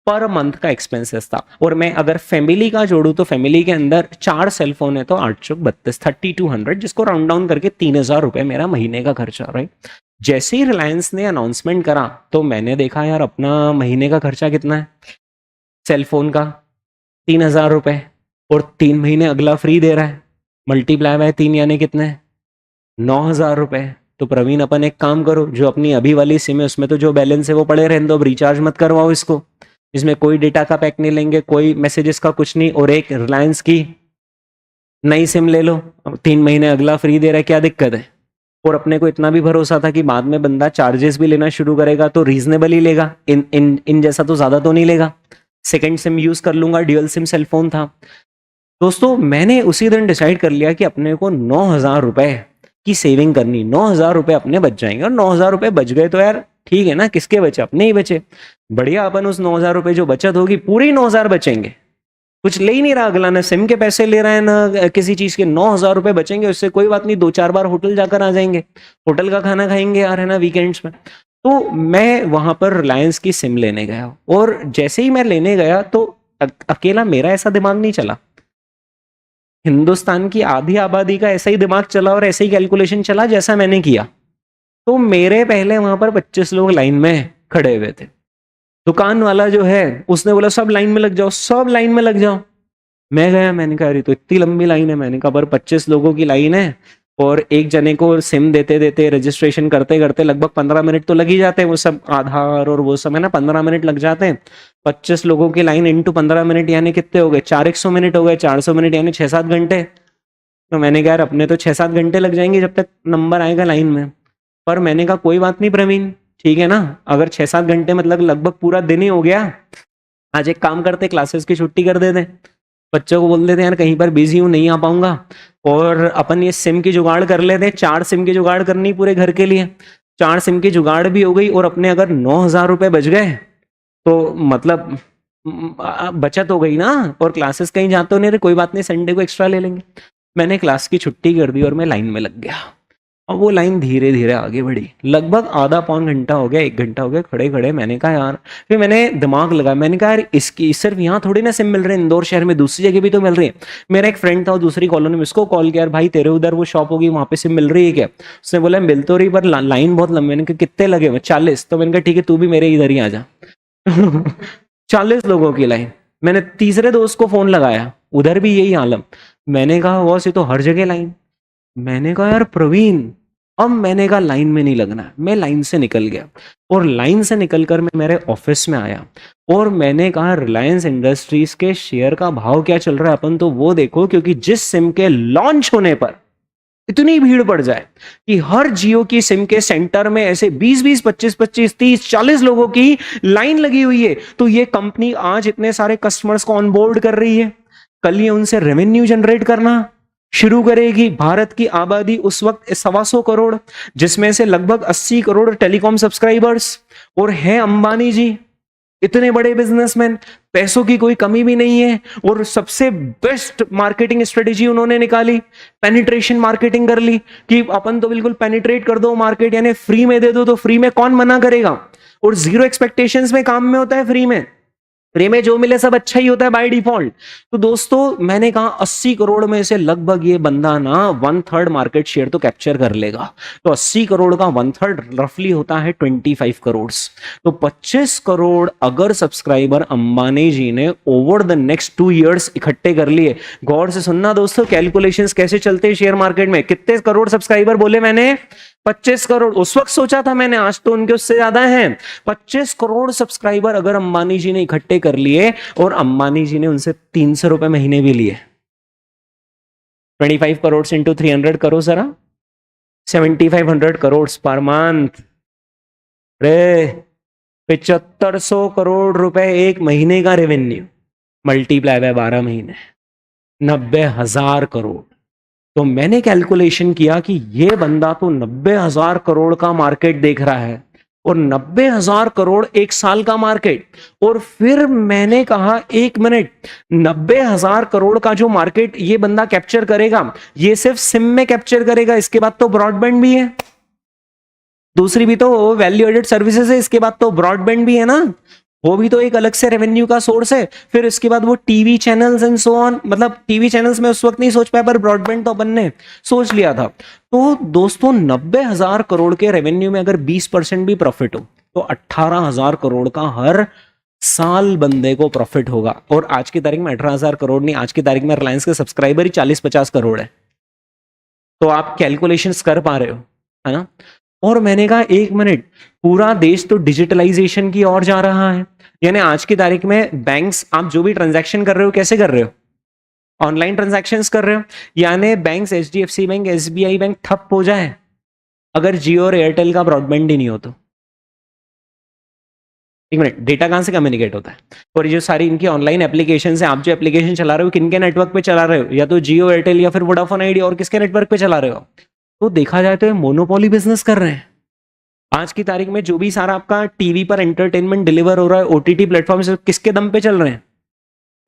पर मंथ का एक्सपेंसेस था। और मैं अगर फैमिली का जोड़ू तो फैमिली के अंदर 4 सेलफोन है तो 832 3200, जिसको राउंड डाउन करके 3000 रुपए मेरा महीने का खर्चा, राइट। जैसे ही रिलायंस ने अनाउंसमेंट करा तो मैंने देखा यार अपना महीने का खर्चा कितना है सेलफोन का, 3000 रुपए, और 3 महीने अगला फ्री दे रहा है। मल्टीप्लाई बाय 3 यानी कितने? 9000 रुपए। तो प्रवीण अपन एक काम करो, जो अपनी अभी वाली सिम है उसमें तो जो बैलेंस है वो पड़े रहने दो, अब रिचार्ज मत करवाओ इसको। इसमें कोई डेटा का पैक नहीं लेंगे, कोई मैसेजेस का कुछ नहीं, और एक रिलायंस की नई सिम ले लो, 3 महीने अगला फ्री दे रहा है, क्या दिक्कत है। और अपने को इतना भी भरोसा था कि बाद में बंदा चार्जेस भी लेना शुरू करेगा तो रीजनेबल ही लेगा, इन जैसा तो ज्यादा तो नहीं लेगा। सेकंड सिम यूज कर लूंगा, ड्यूअल सिम सेलफोन था। दोस्तों मैंने उसी दिन डिसाइड कर लिया कि अपने को 9000 रुपए की सेविंग करनी। 9000 रुपए अपने बच जाएंगे, और 9000 रुपए बच गए तो यार ठीक है ना, किसके बचे? अपने ही बचे। बढ़िया, अपन उस 9000 रुपए जो बचत होगी पूरी 9000 बचेंगे। कुछ ले ही नहीं रहा अगला, ना सिम के पैसे ले रहा है ना किसी चीज के। 9000 रुपए बचेंगे, उससे कोई बात नहीं, 2-4 बार होटल जाकर आ जाएंगे, होटल का खाना खाएंगे यार, है ना, वीकेंड्स में। तो मैं वहां पर रिलायंस की सिम लेने गया, और जैसे ही मैं लेने गया तो अकेला मेरा ऐसा दिमाग नहीं चला, हिंदुस्तान की आधी आबादी का ऐसा ही दिमाग चला और ऐसे ही कैलकुलेशन चला जैसा मैंने किया। तो मेरे पहले वहां पर 25 लोग लाइन में खड़े हुए थे। दुकान वाला जो है उसने बोला सब लाइन में लग जाओ, सब लाइन में लग जाओ। मैं गया, मैंने कहा अरे तो इतनी लंबी लाइन है, मैंने कहा पर 25 लोगों की लाइन है और एक जने को सिम देते देते रजिस्ट्रेशन करते करते लगभग 15 मिनट तो लग ही जाते हैं, वो सब आधार और वो सब है ना, 15 मिनट लग जाते हैं। 25 लोगों की लाइन इंटू 15 मिनट यानी कितने हो गए, 400 मिनट हो गए, 400 मिनट यानी 6-7 घंटे। तो मैंने कहा यार अपने तो 6-7 घंटे लग जाएंगे जब तक नंबर आएगा लाइन में। पर मैंने कहा कोई बात नहीं प्रवीण, ठीक है ना, अगर 6-7 घंटे मतलब लगभग पूरा दिन ही हो गया, आज एक काम करते क्लासेस की छुट्टी कर देते, बच्चों को बोल देते यार कहीं पर बिजी हूं नहीं आ पाऊंगा, और अपन ये सिम की जुगाड़ कर लेते, 4 सिम की जुगाड़ करनी पूरे घर के लिए, 4 सिम की जुगाड़ भी हो गई और अपने अगर 9,000 रुपए बच गए तो मतलब बचत हो गई ना, और क्लासेस कहीं जाते हो नहीं, कोई बात नहीं संडे को एक्स्ट्रा ले लेंगे। मैंने क्लास की छुट्टी कर दी और मैं लाइन में लग गया, और वो लाइन धीरे धीरे आगे बढ़ी, लगभग आधा पौन घंटा हो गया, 1 घंटा हो गया खड़े खड़े। मैंने कहा यार, फिर मैंने दिमाग लगाया, मैंने कहा यार इसकी सिर्फ यहाँ थोड़ी ना सिम मिल रहे हैं, इंदौर शहर में दूसरी जगह भी तो मिल रही है। मेरा एक फ्रेंड था दूसरी कॉलोनी में, उसको कॉल किया, भाई तेरे उधर वो शॉप होगी वहां पे सिम मिल रही है क्या? उसने बोला मिल तो रही पर लाइन बहुत लंबी। मैंने कहा कितने लगे हुए? 40। तो मैंने कहा ठीक है तू भी मेरे इधर ही आ जा। 40 लोगों की लाइन। मैंने तीसरे दोस्त को फोन लगाया, उधर भी यही आलम। मैंने कहा बॉस ये तो हर जगह लाइन। मैंने कहा यार प्रवीण, अब मैंने कहा लाइन में नहीं लगना है, मैं लाइन से निकल गया, और लाइन से निकलकर मैं मेरे ऑफिस में आया, और मैंने कहा रिलायंस इंडस्ट्रीज के शेयर का भाव क्या चल रहा है अपन तो वो देखो, क्योंकि जिस सिम के लॉन्च होने पर इतनी भीड़ पड़ जाए कि हर जियो की सिम के सेंटर में ऐसे 20-20, 25-25, 30, 40 लोगों की लाइन लगी हुई है, तो ये कंपनी आज इतने सारे कस्टमर्स को ऑनबोर्ड कर रही है, कल ये उनसे रेवेन्यू जनरेट करना शुरू करेगी। भारत की आबादी उस वक्त 125 करोड़, जिसमें से लगभग 80 करोड़ टेलीकॉम सब्सक्राइबर्स, और है अंबानी जी इतने बड़े बिजनेसमैन, पैसों की कोई कमी भी नहीं है, और सबसे बेस्ट मार्केटिंग स्ट्रेटेजी उन्होंने निकाली, पेनिट्रेशन मार्केटिंग कर ली कि अपन तो बिल्कुल पेनिट्रेट कर दो मार्केट, यानी फ्री में दे दो, तो फ्री में कौन मना करेगा, और जीरो एक्सपेक्टेशंस में काम में होता है, फ्री में जो मिले सब अच्छा ही होता है बाय डिफॉल्ट। तो दोस्तों मैंने कहा 80 करोड़ में से लगभग ये बंदा ना 1/3 मार्केट शेयर तो कैप्चर कर लेगा, तो 80 करोड़ का 1/3 रफली होता है 25 करोड़। तो 25 करोड़ अगर सब्सक्राइबर अंबानी जी ने ओवर द नेक्स्ट 2 इयर्स इकट्ठे कर लिए, गौर से सुनना दोस्तों कैलकुलेशंस कैसे चलते हैं शेयर मार्केट में, कितने करोड़ सब्सक्राइबर बोले मैंने? 25 करोड़। उस वक्त सोचा था मैंने, आज तो उनके उससे ज्यादा हैं। 25 करोड़ सब्सक्राइबर अगर अंबानी जी ने इकट्ठे कर लिए, और अंबानी जी ने उनसे 300 रुपए महीने भी लिए, 25 करोड़ इंटू 300 करो जरा, 7500 करोड़ पर मंथ रे, 7500 करोड़ रुपए एक महीने का रेवेन्यू, मल्टीप्लाई बाय 12 महीने, 90,000 करोड़। तो मैंने कैलकुलेशन किया कि ये बंदा तो 90,000 करोड़ का मार्केट देख रहा है, और 90,000 करोड़ एक साल का मार्केट। और फिर मैंने कहा 1 मिनट, 90,000 करोड़ का जो मार्केट ये बंदा कैप्चर करेगा, ये सिर्फ सिम में कैप्चर करेगा, इसके बाद तो ब्रॉडबैंड भी है, दूसरी भी तो वैल्यू एडेड सर्विसेज है, इसके बाद तो ब्रॉडबैंड भी है ना, वो भी तो एक अलग से रेवेन्यू का सोर्स है। फिर इसके बाद वो TV channels and so on, मतलब टीवी चैनल्स में उस वक्त नहीं सोच पाया, पर ब्रॉडबैंड तो अपन ने सोच लिया था। तो दोस्तों 90,000 करोड़ के रेवेन्यू में अगर 20% भी प्रॉफिट हो, तो 18,000 करोड़ का हर साल बंदे को प्रॉफिट होगा। और आज की तारीख में 18,000 करोड़ नहीं, आज की तारीख में रिलायंस के सब्सक्राइबर ही 40-50 करोड़ है। तो आप कैलकुलेशंस कर पा रहे हो, है ना? और मैंने कहा 1 मिनट, पूरा देश तो डिजिटलाइजेशन की ओर जा रहा है, यानी आज की तारीख में बैंक्स, आप जो भी ट्रांजैक्शन कर रहे हो कैसे कर रहे हो? ऑनलाइन ट्रांजैक्शंस कर रहे हो, यानी banks, HDFC bank, SBI bank ठप हो जाए अगर जियो और एयरटेल का ब्रॉडबैंड ही नहीं हो तो। 1 मिनट, डेटा कहां से कम्युनिकेट होता है? और ये जो सारी इनकी ऑनलाइन एप्लीकेशन है, आप जो एप्लीकेशन चला रहे हो किनके नेटवर्क पे चला रहे हो? या तो जियो, एयरटेल या फिर वोडाफोन आइडिया, और किसके नेटवर्क पे चला रहे हो? तो देखा जाए तो ये मोनोपोली बिजनेस कर रहे हैं। आज की तारीख में जो भी सारा आपका टीवी पर एंटरटेनमेंट डिलीवर हो रहा है ओटीटी प्लेटफॉर्म से, किसके दम पे चल रहे हैं?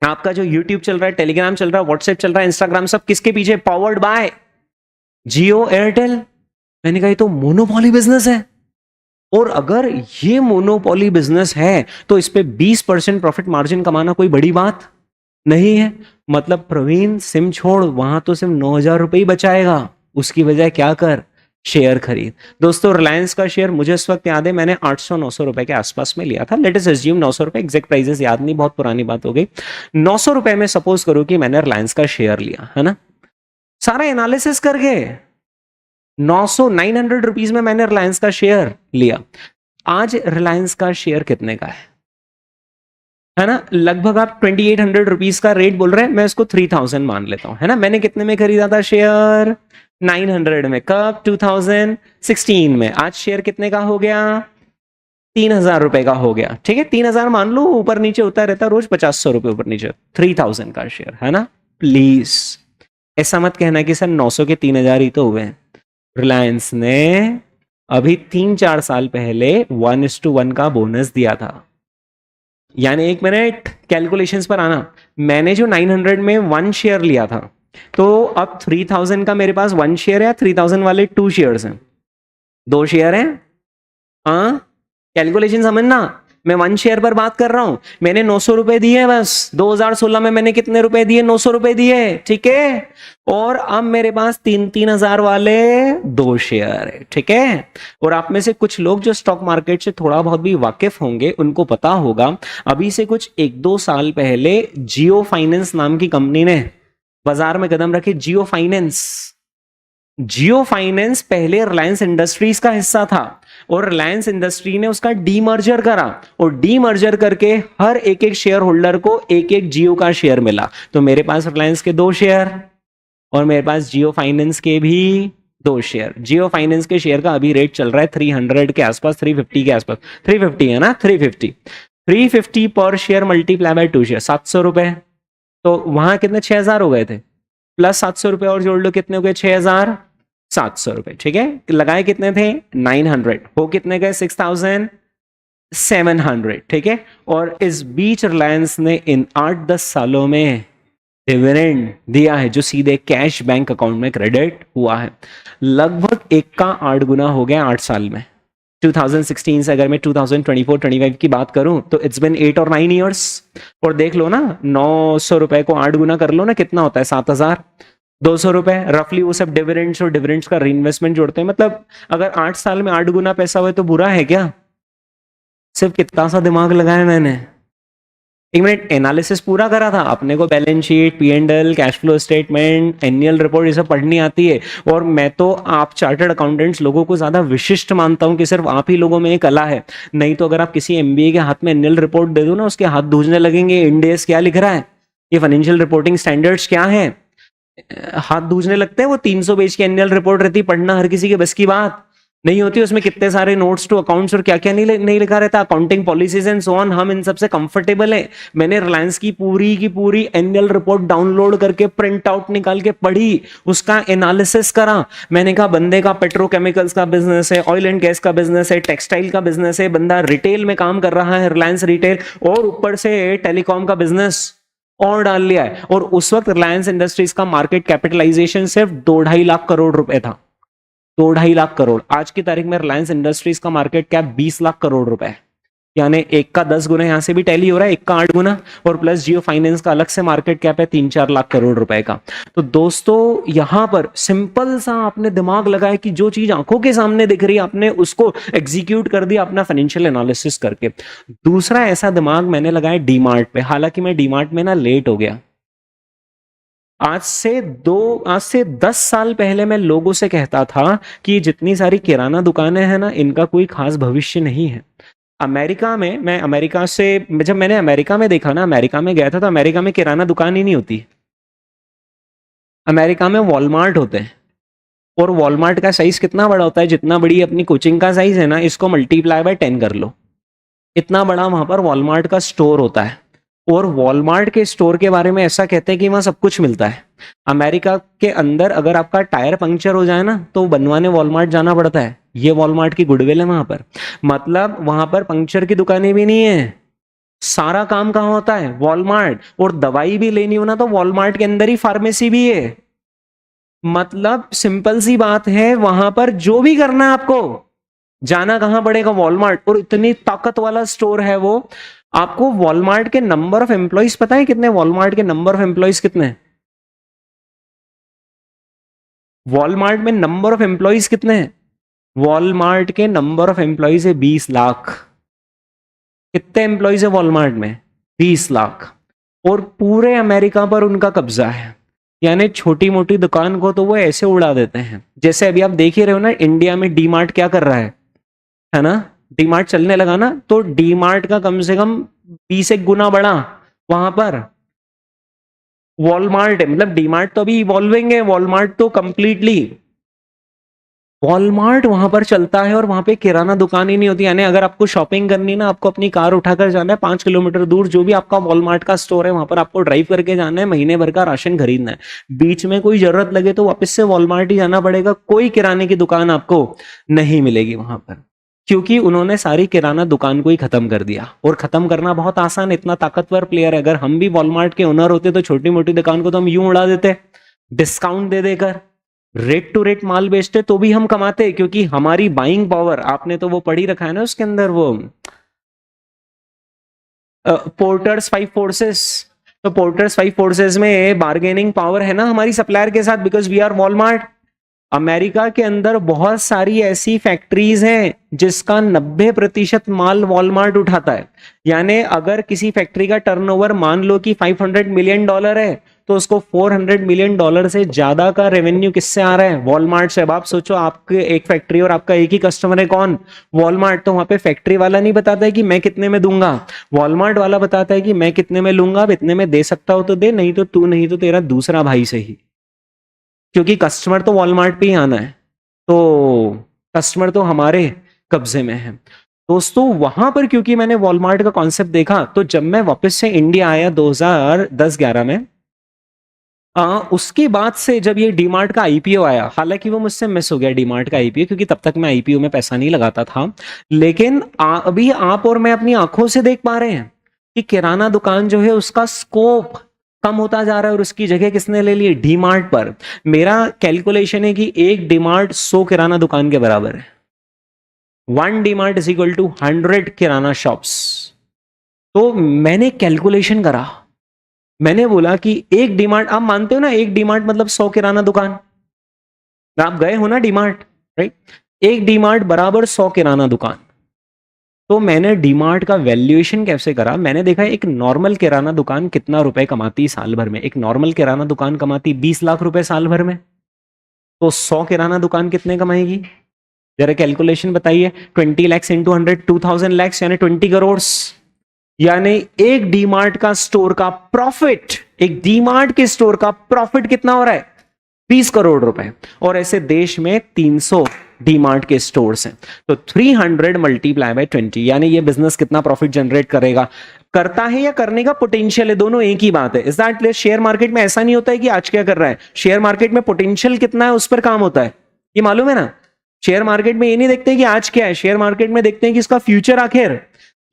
आपका जो यूट्यूब चल रहा है, टेलीग्राम चल रहा है, व्हाट्सएप चल रहा है, इंस्टाग्राम, सब किसके पीछे? Powered by Jio, Airtel. मैंने कहा ये तो मोनोपोली बिजनेस है, और अगर ये मोनोपोली बिजनेस है तो इस पे 20% प्रॉफिट मार्जिन कमाना कोई बड़ी बात नहीं है। मतलब प्रवीण सिम छोड़, वहां तो सिर्फ 9,000 रुपए ही बचाएगा, उसकी बजाय क्या कर, शेयर खरीद। दोस्तों रिलायंस का शेयर मुझे इस वक्त याद है मैंने 800-900 रुपए के आसपास में लिया था, लेट अस अज्यूम 900 रुपए, एग्जैक्ट प्राइसेस याद नहीं, बहुत पुरानी बात हो गई। 900 रुपए में सपोज करो कि मैंने रिलायंस का शेयर लिया, है ना, सारा एनालिसिस करके 900 में मैंने रिलायंस का शेयर लिया। आज रिलायंस का शेयर कितने का है ना? लगभग आप 2800 रुपीज का रेट बोल रहे हैं, मैं इसको 3000 मान लेता हूं, है ना? मैंने कितने में खरीदा था शेयर? 900 में। कब? 2016 में। आज शेयर कितने का हो गया? 3000 रुपए का हो गया। ठीक है, 3000 मान लो, ऊपर नीचे होता रहता रोज 50 रुपए ऊपर नीचे। 3000 का शेयर, है ना? प्लीज ऐसा मत कहना कि सर 900 के 3000 ही तो हुए हैं। रिलायंस ने अभी 3-4 साल पहले 1:1 का बोनस दिया था। यानी 1 मिनट कैलकुलेशंस पर आना। मैंने जो 900 में 1 शेयर लिया था, तो अब 3000 का मेरे पास 1 शेयर है, 3000 वाले 2 शेयर्स हैं, 2 शेयर हैं। हाँ, कैलकुलेशन समझना, मैं 1 शेयर पर बात कर रहा हूं। मैंने 900 रुपए दिए बस। 2016 में मैंने कितने रुपए दिए? 900 रुपए दिए, ठीक है। और अब मेरे पास 3-3000 वाले 2 शेयर है, ठीक है। और आप में से कुछ लोग जो स्टॉक मार्केट से थोड़ा बहुत भी वाकिफ होंगे, उनको पता होगा अभी से कुछ 1-2 साल पहले जियो फाइनेंस नाम की कंपनी ने बाजार में कदम रखे। जियो फाइनेंस पहले रिलायंस इंडस्ट्रीज का हिस्सा था और रिलायंस इंडस्ट्री ने उसका डीमर्जर करा, और डीमर्जर करके हर एक शेयर होल्डर को एक जियो का शेयर मिला। तो मेरे पास रिलायंस के 2 शेयर और मेरे पास जियो फाइनेंस के भी 2 शेयर। जियो फाइनेंस के शेयर का अभी रेट चल रहा है 300 के आसपास, 350 के आसपास। 350 है ना? 350 पर शेयर मल्टीप्लाई बाय 2 शेयर, 700 रुपए। तो वहां कितने? 6000 हो गए थे, प्लस 700 रुपए और जोड़ लो, कितने हो गए? 6700 रुपए, ठीक है। लगाए कितने थे? 900, हो कितने गए? 6700, ठीक है। और इस बीच रिलायंस ने इन 8-10 सालों में डिविडेंड दिया है, जो सीधे कैश बैंक अकाउंट में क्रेडिट हुआ है। लगभग 1 का 8 गुना हो गया 8 साल में। 2016 से अगर मैं 2024-25 की बात करूं तो इट्स बिन 8 और 9 ईयर्स। और देख लो ना, 900 रुपए को 8 गुना कर लो ना, कितना होता है? 7200 रुपए रफली। वो सब डिविडेंड्स और डिविडेंड्स का रीइन्वेस्टमेंट जोड़ते हैं। मतलब अगर 8 साल में 8 गुना पैसा हुए तो बुरा है क्या? सिर्फ कितना सा दिमाग लगाया मैंने। 1 मिनट, एनालिसिस पूरा करा था अपने को। Balance sheet, P&L, cash flow statement, annual report, ये सब पढ़नी आती है। और मैं तो आप चार्टर्ड अकाउंटेंट्स लोगों को ज्यादा विशिष्ट मानता हूं कि सिर्फ आप ही लोगों में ये कला है। नहीं तो अगर आप किसी MBA के हाथ में एनुअल रिपोर्ट दे दो ना, उसके हाथ धूजने लगेंगे। इंड AS क्या लिख रहा है, ये फाइनेंशियल रिपोर्टिंग स्टैंडर्ड्स क्या है, हाथ धूजने लगते हैं। वो 300 पेज की एनुअल रिपोर्ट रहती, पढ़ना हर किसी के बस की बात नहीं होती। उसमें कितने सारे नोट्स टू अकाउंट्स और क्या क्या नहीं लिखा रहता, accounting policies and so on. हम इन सबसे कंफर्टेबल है। मैंने रिलायंस की पूरी एनुअल रिपोर्ट डाउनलोड करके प्रिंट आउट निकाल के पढ़ी, उसका एनालिसिस करा। मैंने कहा बंदे का पेट्रोकेमिकल्स का बिजनेस है, ऑयल एंड गैस का बिजनेस है, टेक्सटाइल का बिजनेस है, बंदा रिटेल में काम कर रहा है, रिलायंस रिटेल, और ऊपर से टेलीकॉम का बिजनेस और डाल लिया है। और उस वक्त रिलायंस इंडस्ट्रीज का मार्केट कैपिटलाइजेशन सिर्फ 2-2.5 लाख करोड़ रुपए था। 2-2.5 लाख करोड़। आज की तारीख में रिलायंस इंडस्ट्रीज का मार्केट कैप 20 लाख करोड़ रुपए है। यानी 1 का 10 गुना यहां से भी टैली हो रहा है, 1 का 8 गुना। और प्लस जियो फाइनेंस का अलग से मार्केट कैप है 3-4 लाख करोड़ रुपए का। तो दोस्तों यहां पर सिंपल सा आपने दिमाग लगाया कि जो चीज आंखों के सामने दिख रही है आपने उसको एग्जीक्यूट कर दिया अपना फाइनेंशियल एनालिसिस करके। दूसरा ऐसा दिमाग मैंने लगाया डीमार्ट पे। हालांकि मैं डीमार्ट में ना लेट हो गया। आज से 10 साल पहले मैं लोगों से कहता था कि जितनी सारी किराना दुकानें हैं ना, इनका कोई खास भविष्य नहीं है। अमेरिका में, जब मैंने अमेरिका में देखा ना, अमेरिका में गया था, तो अमेरिका में किराना दुकान ही नहीं होती। अमेरिका में वॉलमार्ट होते हैं। और वॉलमार्ट का साइज कितना बड़ा होता है? जितना बड़ी अपनी कोचिंग का साइज है ना, इसको मल्टीप्लाई बाय 10 कर लो। इतना बड़ा वहां पर वॉलमार्ट का स्टोर होता है। और वॉलमार्ट के स्टोर के बारे में ऐसा कहते हैं कि वहां सब कुछ मिलता है। अमेरिका के अंदर अगर आपका टायर पंक्चर हो जाए ना, तो बनवाने वॉलमार्ट जाना पड़ता है। ये वॉलमार्ट की गुडविल है वहां पर। मतलब वहां पर पंक्चर की दुकानें भी नहीं है। सारा काम कहाँ होता है? वॉलमार्ट। और दवाई भी लेनी हो ना, तो वॉलमार्ट के अंदर ही फार्मेसी भी है। मतलब सिंपल सी बात है, वहां पर जो भी करना है आपको, जाना कहां पड़ेगा? वॉलमार्ट। और इतनी ताकत वाला स्टोर है वो। आपको वॉलमार्ट के नंबर ऑफ एम्प्लॉइज पता है कितने? वॉलमार्ट के नंबर ऑफ एम्प्लॉइज कितने? वॉलमार्ट में नंबर ऑफ एम्प्लॉइज कितने हैं? वॉलमार्ट के नंबर ऑफ एम्प्लॉइज है 20 लाख। कितने एम्प्लॉइज है वॉलमार्ट में? 20 लाख। और पूरे अमेरिका पर उनका कब्जा है। यानी छोटी मोटी दुकान को तो वो ऐसे उड़ा देते हैं। जैसे अभी आप देख ही रहे हो ना, इंडिया में डी मार्ट क्या कर रहा है ना, डी मार्ट चलने लगा ना, तो डी मार्ट का कम से कम 20 एक गुना बड़ा वहां पर वॉलमार्ट है। मतलब डी मार्ट तो अभी इवॉल्विंग है, वॉलमार्ट तो कंप्लीटली, वॉलमार्ट वहां पर चलता है और वहां पे किराना दुकान ही नहीं होती। यानी अगर आपको शॉपिंग करनी ना, आपको अपनी कार उठाकर जाना है 5 किलोमीटर दूर, जो भी आपका वॉलमार्ट का स्टोर है वहां पर आपको ड्राइव करके जाना है, महीने भर का राशन खरीदना है। बीच में कोई जरूरत लगे तो वापस से वॉलमार्ट ही जाना पड़ेगा, कोई किराने की दुकान आपको नहीं मिलेगी वहां पर, क्योंकि उन्होंने सारी किराना दुकान को ही खत्म कर दिया। और खत्म करना बहुत आसान, इतना ताकतवर प्लेयर है। अगर हम भी वॉलमार्ट के ओनर होते तो छोटी मोटी दुकान को तो हम यूं उड़ा देते, डिस्काउंट दे देकर, रेट टू रेट माल बेचते तो भी हम कमाते, क्योंकि हमारी बाइंग पावर, आपने तो वो पढ़ी रखा है ना उसके अंदर, वो पोर्टर्स 5 फोर्सेस। तो पोर्टर्स 5 फोर्सेस में बार्गेनिंग पावर है ना हमारी सप्लायर के साथ, because we are Walmart. America के अंदर बहुत सारी ऐसी फैक्ट्रीज हैं जिसका 90% माल वॉलमार्ट उठाता है। यानी अगर किसी फैक्ट्री का टर्नओवर मान लो कि $500 मिलियन है, तो उसको $400 मिलियन से ज्यादा का रेवेन्यू किससे आ रहा है? वॉलमार्ट से। अब आप सोचो, आपके एक फैक्ट्री और आपका एक ही कस्टमर है, कौन? वॉलमार्ट। तो वहां पे फैक्ट्री वाला नहीं बताता है कि मैं कितने में दूंगा, वॉलमार्ट वाला बताता है कि मैं कितने में लूंगा, अब इतने में दे सकता हो तो दे, नहीं तो तू, नहीं तो तेरा दूसरा भाई सही, क्योंकि कस्टमर तो वॉलमार्ट पे ही आना है, तो कस्टमर तो हमारे कब्जे में है। दोस्तों वहां पर क्योंकि मैंने वॉलमार्ट का कॉन्सेप्ट देखा, तो जब मैं वापस से इंडिया आया 2010-11 में, उसके बाद से जब ये डीमार्ट का आईपीओ आया, हालांकि वो मुझसे मिस हो गया डीमार्ट का आईपीओ, क्योंकि तब तक मैं आईपीओ में पैसा नहीं लगाता था, लेकिन अभी आप और मैं अपनी आंखों से देख पा रहे हैं कि किराना दुकान जो है उसका स्कोप कम होता जा रहा है, और उसकी जगह किसने ले ली? डीमार्ट पर। मेरा कैलकुलेशन है कि एक डीमार्ट 100 किराना दुकान के बराबर है। 1 DMart is equal to 100 kirana shops. तो मैंने कैलकुलेशन करा, मैंने बोला कि एक डीमार्ट, आप मानते हो ना एक डीमार्ट मतलब 100 किराना दुकान, आप गए हो ना डीमार्ट, राइट? एक डीमार्ट बराबर 100 किराना दुकान। तो मैंने डीमार्ट का वैल्यूएशन कैसे करा, मैंने देखा एक नॉर्मल किराना दुकान कितना रुपए कमाती साल भर में। एक नॉर्मल किराना दुकान कमाती 20 लाख रुपए साल भर में, तो 100 किराना दुकान कितने कमाएगी? जरा कैलकुलेशन बताइए। 20 लाख इंटू 100, 2000 लाख, यानी 20 करोड़। यानी एक डीमार्ट का स्टोर का प्रॉफिट, एक डीमार्ट के स्टोर का प्रॉफिट कितना हो रहा है? 20 करोड़ रुपए। और ऐसे देश में 300 डीमार्ट के स्टोर्स हैं, तो 300 मल्टीप्लाई बाय 20, यानी ये बिजनेस कितना प्रॉफिट जनरेट करेगा? करता है या करने का पोटेंशियल है, दोनों एक ही बात है। Is that clear? Share market में ऐसा नहीं होता है कि आज क्या कर रहा है, शेयर मार्केट में पोटेंशियल कितना है उस पर काम होता है, ये मालूम है ना? शेयर मार्केट में ये नहीं देखते कि आज क्या है, शेयर मार्केट में देखते हैं कि इसका फ्यूचर आखिर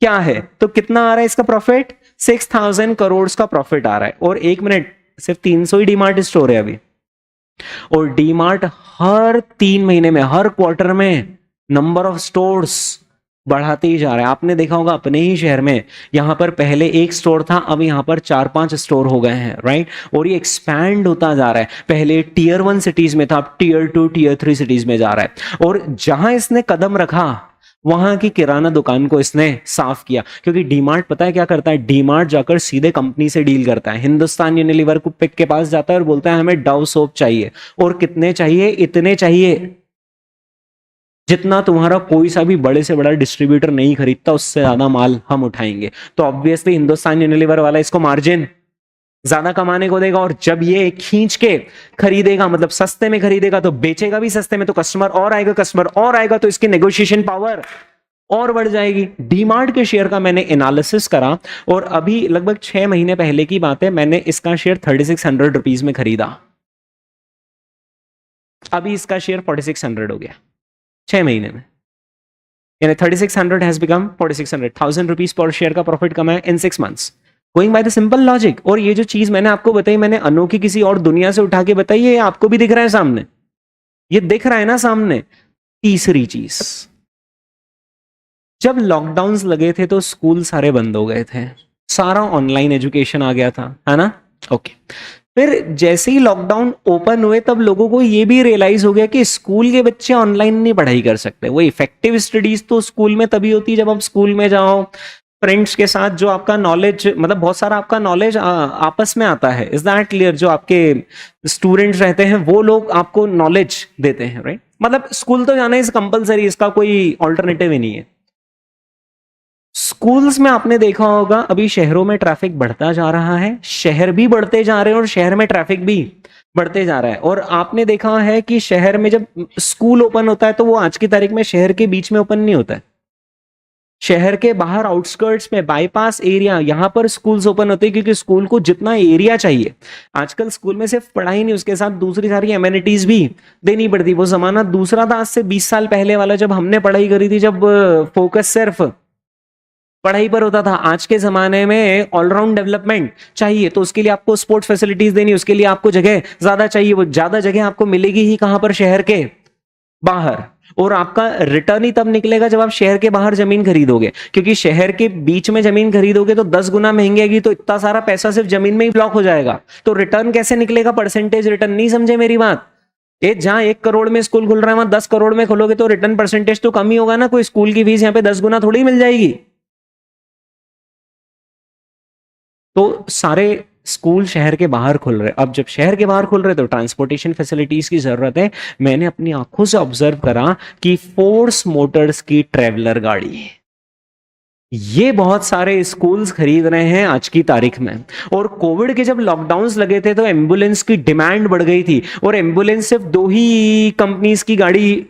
क्या है। तो कितना आ रहा है इसका प्रॉफिट? 6000 करोड़ का प्रॉफिट आ रहा है। और एक मिनट, सिर्फ 300 ही डीमार्ट स्टोर है अभी, और डीमार्ट हर 3 महीने में, हर क्वार्टर में नंबर ऑफ स्टोर्स बढ़ाते ही जा रहा है। आपने देखा होगा अपने ही शहर में, यहां पर पहले एक स्टोर था, अब यहां पर 4-5 स्टोर हो गए हैं, राइट? और ये एक्सपैंड होता जा रहा है। पहले टियर 1 सिटीज में था, अब टियर 2, टियर 3 सिटीज में जा रहा है। और जहां इसने कदम रखा वहां की किराना दुकान को इसने साफ किया, क्योंकि डीमार्ट पता है क्या करता है? डीमार्ट जाकर सीधे कंपनी से डील करता है। हिंदुस्तान यूनिलीवर को पिक के पास जाता है और बोलता है हमें डव सोप चाहिए, और कितने चाहिए? इतने चाहिए जितना तुम्हारा कोई सा भी बड़े से बड़ा डिस्ट्रीब्यूटर नहीं खरीदता, उससे ज्यादा माल हम उठाएंगे। तो ऑब्वियसली हिंदुस्तान यूनिलीवर वाला इसको मार्जिन ज्यादा कमाने को देगा, और जब ये खींच के खरीदेगा, मतलब सस्ते में खरीदेगा, तो बेचेगा भी सस्ते में, तो कस्टमर और आएगा, कस्टमर और आएगा, तो इसकी नेगोशिएशन पावर और बढ़ जाएगी। डीमार्ट के शेयर का मैंने एनालिसिस करा, और अभी लगभग 6 महीने पहले की बात है, मैंने इसका शेयर 3600 रुपीज में खरीदा। अभी इसका शेयर 4600 हो गया 6 महीने में, यानी 3600 has become 4600, 1000 rupees per share का प्रॉफिट कमाया इन 6 months, going by the simple logic. और ये जो चीज मैंने आपको बताई, मैंने अनोखी किसी और दुनिया से उठा के बताई है, आपको भी दिख रहा है सामने, ये दिख रहा है ना सामने। तीसरी चीज, जब लॉकडाउन्स लगे थे तो स्कूल सारे बंद हो गए थे, सारा ऑनलाइन एजुकेशन आ गया था, है ना? ओके। फिर जैसे ही लॉकडाउन ओपन हुए, तब लोगों को ये भी रियलाइज हो गया कि स्कूल के बच्चे ऑनलाइन नहीं पढ़ाई कर सकते। वो इफेक्टिव स्टडीज तो स्कूल में तभी होती है जब आप स्कूल में जाओ, फ्रेंड्स के साथ जो आपका नॉलेज, मतलब बहुत सारा आपका नॉलेज आपस में आता है, इज दैट क्लियर? जो आपके स्टूडेंट्स रहते हैं वो लोग आपको नॉलेज देते हैं, राइट? मतलब स्कूल तो जाना इज कंपलसरी, इसका कोई ऑल्टरनेटिव ही नहीं है। स्कूल्स में आपने देखा होगा अभी शहरों में ट्रैफिक बढ़ता जा रहा है, शहर भी बढ़ते जा रहे हैं और शहर में ट्रैफिक भी बढ़ते जा रहा है। और आपने देखा है कि शहर में जब स्कूल ओपन होता है तो वो आज की तारीख में शहर के बीच में ओपन नहीं होता है, शहर के बाहर आउटस्कर्ट्स में, बाईपास एरिया, यहां पर स्कूल्स ओपन होते हैं, क्योंकि स्कूल को जितना एरिया चाहिए, आजकल स्कूल में सिर्फ पढ़ाई नहीं, उसके साथ दूसरी सारी एमेनिटीज भी देनी पड़ती। वो जमाना दूसरा था आज से 20 साल पहले वाला, जब हमने पढ़ाई करी थी, जब फोकस सिर्फ पढ़ाई पर होता था। आज के जमाने में ऑलराउंड डेवलपमेंट चाहिए, तो उसके लिए आपको स्पोर्ट्स फैसिलिटीज देनी, उसके लिए आपको जगह ज्यादा चाहिए। वो ज्यादा जगह आपको मिलेगी ही कहां पर? शहर के बाहर। और आपका रिटर्न ही तब निकलेगा जब आप शहर के बाहर जमीन खरीदोगे, क्योंकि शहर के बीच में जमीन खरीदोगे तो 10 गुना महंगी आएगी, तो इतना सारा पैसा सिर्फ जमीन में ही ब्लॉक हो जाएगा। तो रिटर्न कैसे निकलेगा? Percentage return. नहीं समझे मेरी बात? जहां 1 करोड़ में स्कूल खुल रहा है वहां 10 करोड़ में खोलोगे तो रिटर्न परसेंटेज तो कम ही होगा ना। कोई स्कूल की फीस यहाँ पे 10 गुना थोड़ी मिल जाएगी। तो सारे स्कूल शहर के बाहर खुल रहे। अब जब शहर के बाहर खुल रहे तो ट्रांसपोर्टेशन फैसिलिटीज की जरूरत है। मैंने अपनी आंखों से ऑब्जर्व करा कि फोर्स मोटर्स की ट्रेवलर गाड़ी, ये बहुत सारे स्कूल्स खरीद रहे हैं आज की तारीख में। और कोविड के जब लॉकडाउन्स लगे थे तो एम्बुलेंस की डिमांड बढ़ गई थी, और एम्बुलेंस सिर्फ 2 ही कंपनीज की गाड़ी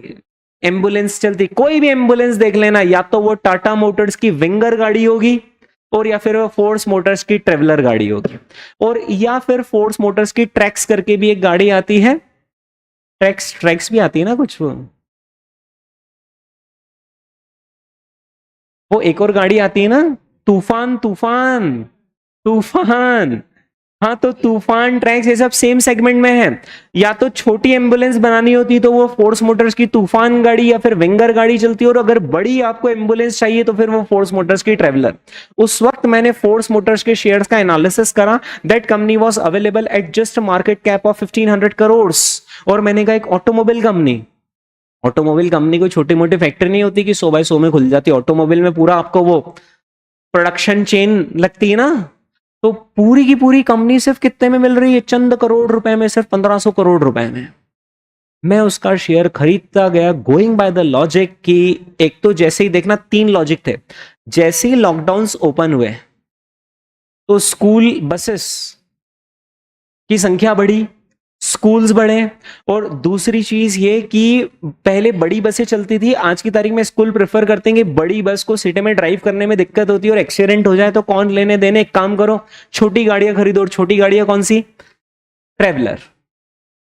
एम्बुलेंस चलती। कोई भी एम्बुलेंस देख लेना, या तो वो टाटा मोटर्स की विंगर गाड़ी होगी, और या फिर फोर्स मोटर्स की ट्रेवलर गाड़ी होगी, और या फिर फोर्स मोटर्स की ट्रैक्स करके भी एक गाड़ी आती है। ट्रैक्स भी आती है ना कुछ, वो एक और गाड़ी आती है ना, तूफान तूफान तूफान। हाँ, तो तूफान, ट्रैक्स, ये सब सेम सेगमेंट में है। या तो छोटी एम्बुलेंस बनानी होती तो वो फोर्स मोटर्स की तूफान गाड़ी या फिर विंगर गाड़ी चलती, और अगर बड़ी आपको एम्बुलेंस चाहिए तो फिर वो फोर्स मोटर्स की ट्रेवलर। उस वक्त मैंने फोर्स मोटर्स के शेयर्स का एनालिसिस करा। That company was available at just market cap of 1500 crore. और मैंने कहा एक ऑटोमोबाइल कंपनी कोई छोटी मोटी फैक्ट्री नहीं होती कि 100 बाय 100 में खुल जाती है। ऑटोमोबाइल में पूरा आपको वो प्रोडक्शन चेन लगती है ना। तो पूरी की पूरी कंपनी सिर्फ कितने में मिल रही है? चंद करोड़ रुपए में, सिर्फ 1500 करोड़ रुपए में। मैं उसका शेयर खरीदता गया, गोइंग बाय द लॉजिक कि एक तो जैसे ही देखना 3 लॉजिक थे। जैसे ही लॉकडाउन्स ओपन हुए तो स्कूल बसेस की संख्या बढ़ी, स्कूल्स बढ़े। और दूसरी चीज ये कि पहले बड़ी बसें चलती थी, आज की तारीख में स्कूल प्रेफर करते हैं कि बड़ी बस को सिटी में ड्राइव करने में दिक्कत होती है और एक्सीडेंट हो जाए तो कौन लेने देने। एक काम करो, छोटी गाड़ियां खरीदो। और छोटी गाड़ियां कौन सी? ट्रेवलर।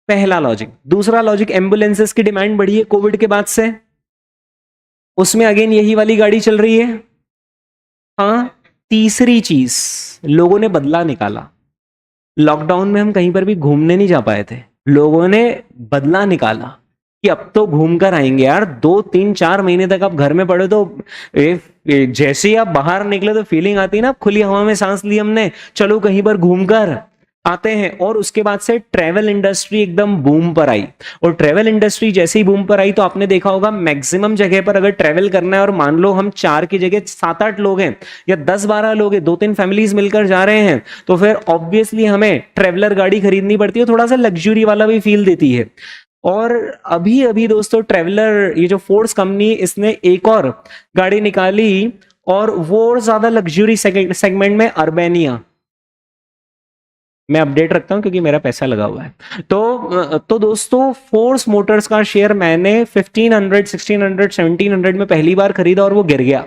पहला लॉजिक। दूसरा लॉजिक, एम्बुलेंसेस की डिमांड बढ़ी है कोविड के बाद से, उसमें अगेन यही वाली गाड़ी चल रही है। हाँ, तीसरी चीज, लोगों ने बदला निकाला। लॉकडाउन में हम कहीं पर भी घूमने नहीं जा पाए थे, लोगों ने बदला निकाला कि अब तो घूम कर आएंगे यार। 2 3 4 महीने तक आप घर में पड़े तो जैसे ही आप बाहर निकले तो फीलिंग आती है ना, खुली हवा में सांस ली हमने, चलो कहीं पर घूमकर आते हैं। और उसके बाद से ट्रेवल इंडस्ट्री एकदम बूम पर आई। और ट्रेवल इंडस्ट्री जैसे ही बूम पर आई तो आपने देखा होगा मैक्सिमम जगह पर अगर ट्रेवल करना है, और मान लो हम 4 की जगह 7-8 लोग हैं या 10-12 लोग हैं, 2-3 फैमिलीज मिलकर जा रहे हैं, तो फिर ऑब्वियसली हमें ट्रेवलर गाड़ी खरीदनी पड़ती है, थोड़ा सा लग्जरी वाला भी फील देती है। और अभी अभी दोस्तों ट्रेवलर, ये जो फोर्स कंपनी, इसने एक और गाड़ी निकाली, और वो ज्यादा लग्जरी सेगमेंट में, अर्बेनिया। मैं अपडेट रखता हूं क्योंकि मेरा पैसा लगा हुआ है। तो दोस्तों फोर्स मोटर्स का शेयर मैंने 1500, 1600, 1700 में पहली बार खरीदा, और वो गिर गया।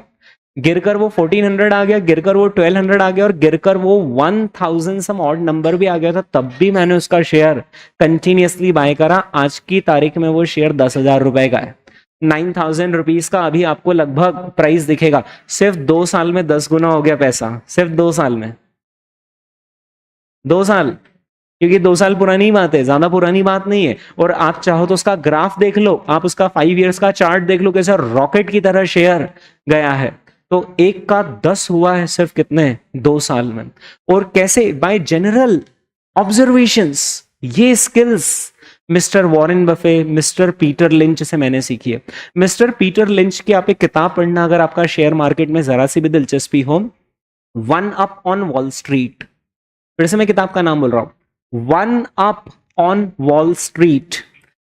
गिरकर वो 1400 आ गया, गिरकर वो 1200 आ गया, और गिरकर वो 1000 सम ऑड नंबर भी आ गया था। तब भी मैंने उसका शेयर कंटिन्यूअसली बाय करा। आज की तारीख में वो शेयर 10,000 रुपए का है, 9000 रुपीज का अभी आपको लगभग प्राइस दिखेगा। सिर्फ 2 साल में 10 गुना हो गया पैसा, सिर्फ 2 साल में। 2 साल, क्योंकि 2 साल पुरानी बात है, ज्यादा पुरानी बात नहीं है। और आप चाहो तो उसका ग्राफ देख लो, आप उसका 5 इयर्स का चार्ट देख लो, कैसा रॉकेट की तरह शेयर गया है। तो 1 का 10 हुआ है सिर्फ कितने? 2 साल में। और कैसे? By general observations. ये skills mister Warren Buffett, mister Peter Lynch से मैंने सीखी है। मिस्टर पीटर लिंच की आप एक किताब पढ़ना, अगर आपका शेयर मार्केट में जरा सी भी दिलचस्पी हो, one up on wall street. फिर से मैं किताब का नाम बोल रहा हूं, one up on wall street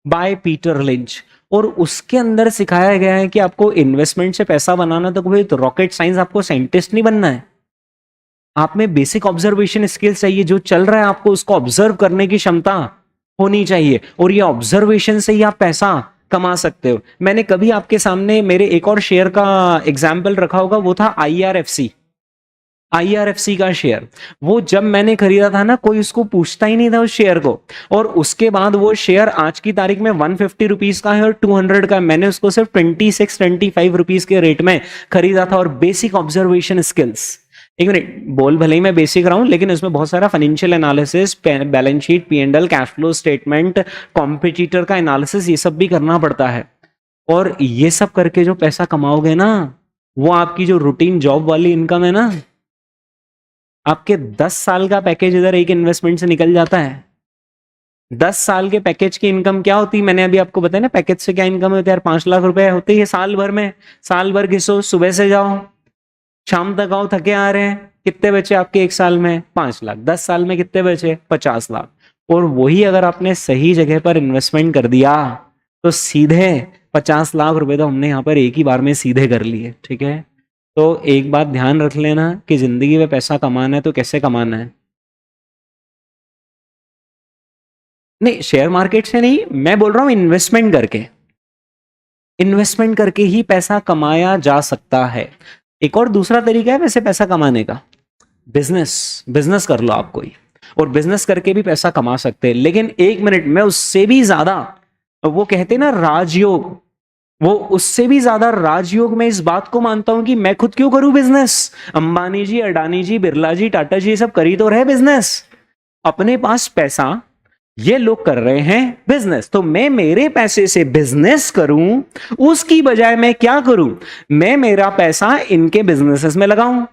by Peter lynch. और उसके अंदर सिखाया गया है कि आपको इन्वेस्टमेंट से पैसा बनाना तो कोई तो रॉकेट साइंस, आपको साइंटिस्ट नहीं बनना है। आप में बेसिक ऑब्जर्वेशन स्किल्स चाहिए, जो चल रहा है आपको उसको ऑब्जर्व करने की क्षमता होनी चाहिए, और ये ऑब्जर्वेशन से ही आप पैसा कमा सकते हो। मैंने कभी आपके सामने मेरे एक और शेयर का एग्जाम्पल रखा होगा, वो था आईआरएफसी। आईआरएफसी का शेयर, वो जब मैंने खरीदा था ना, कोई उसको पूछता ही नहीं था उस शेयर को, और उसके बाद वो शेयर आज की तारीख में 150 रुपीज का है और 200 का। मैंने उसको सिर्फ 26-25 रुपीज के रेट में खरीदा था। और बेसिक ऑब्जर्वेशन स्किल्स, एक मिनट, बोल भले ही मैं बेसिक रहा हूं, लेकिन उसमें बहुत सारा financial analysis, balance sheet, P&L, cash flow statement, competitor का एनालिसिस, ये सब भी करना पड़ता है। और ये सब करके जो पैसा कमाओगे ना, वो आपकी जो रूटीन जॉब वाली इनकम है ना, आपके 10 साल का पैकेज इधर एक इन्वेस्टमेंट से निकल जाता है। 10 साल के पैकेज की इनकम क्या होती है, मैंने अभी आपको बताया ना, पैकेज से क्या इनकम होती है यार, 5 लाख रुपए होती है साल भर में। साल भर घिसो, सुबह से जाओ शाम तक आओ, थके आ रहे हैं, कितने बचे आपके एक साल में? 5 लाख। 10 साल में कितने बचे? 50 लाख। और वही अगर आपने सही जगह पर इन्वेस्टमेंट कर दिया तो सीधे 50 लाख रुपए तो हमने यहाँ पर एक ही बार में सीधे कर लिए। ठीक है, तो एक बात ध्यान रख लेना कि जिंदगी में पैसा कमाना है तो कैसे कमाना है। नहीं, शेयर मार्केट से नहीं, मैं बोल रहा हूं इन्वेस्टमेंट करके। इन्वेस्टमेंट करके ही पैसा कमाया जा सकता है। एक और दूसरा तरीका है वैसे पैसा कमाने का, बिजनेस। बिजनेस कर लो आप कोई, और बिजनेस करके भी पैसा कमा सकते हैं। लेकिन एक मिनट, मैं उससे भी ज्यादा, वो कहते हैं ना राजयोग, वो उससे भी ज्यादा राजयोग में इस बात को मानता हूं कि मैं खुद क्यों करूं बिजनेस। अंबानी जी, अडानी जी, बिरला जी, टाटा जी, ये सब करी तो रहे बिजनेस, अपने पास पैसा, ये लोग कर रहे हैं बिजनेस, तो मैं मेरे पैसे से बिजनेस करूं, उसकी बजाय मैं क्या करूं, मैं मेरा पैसा इनके बिजनेसेस में लगाऊं।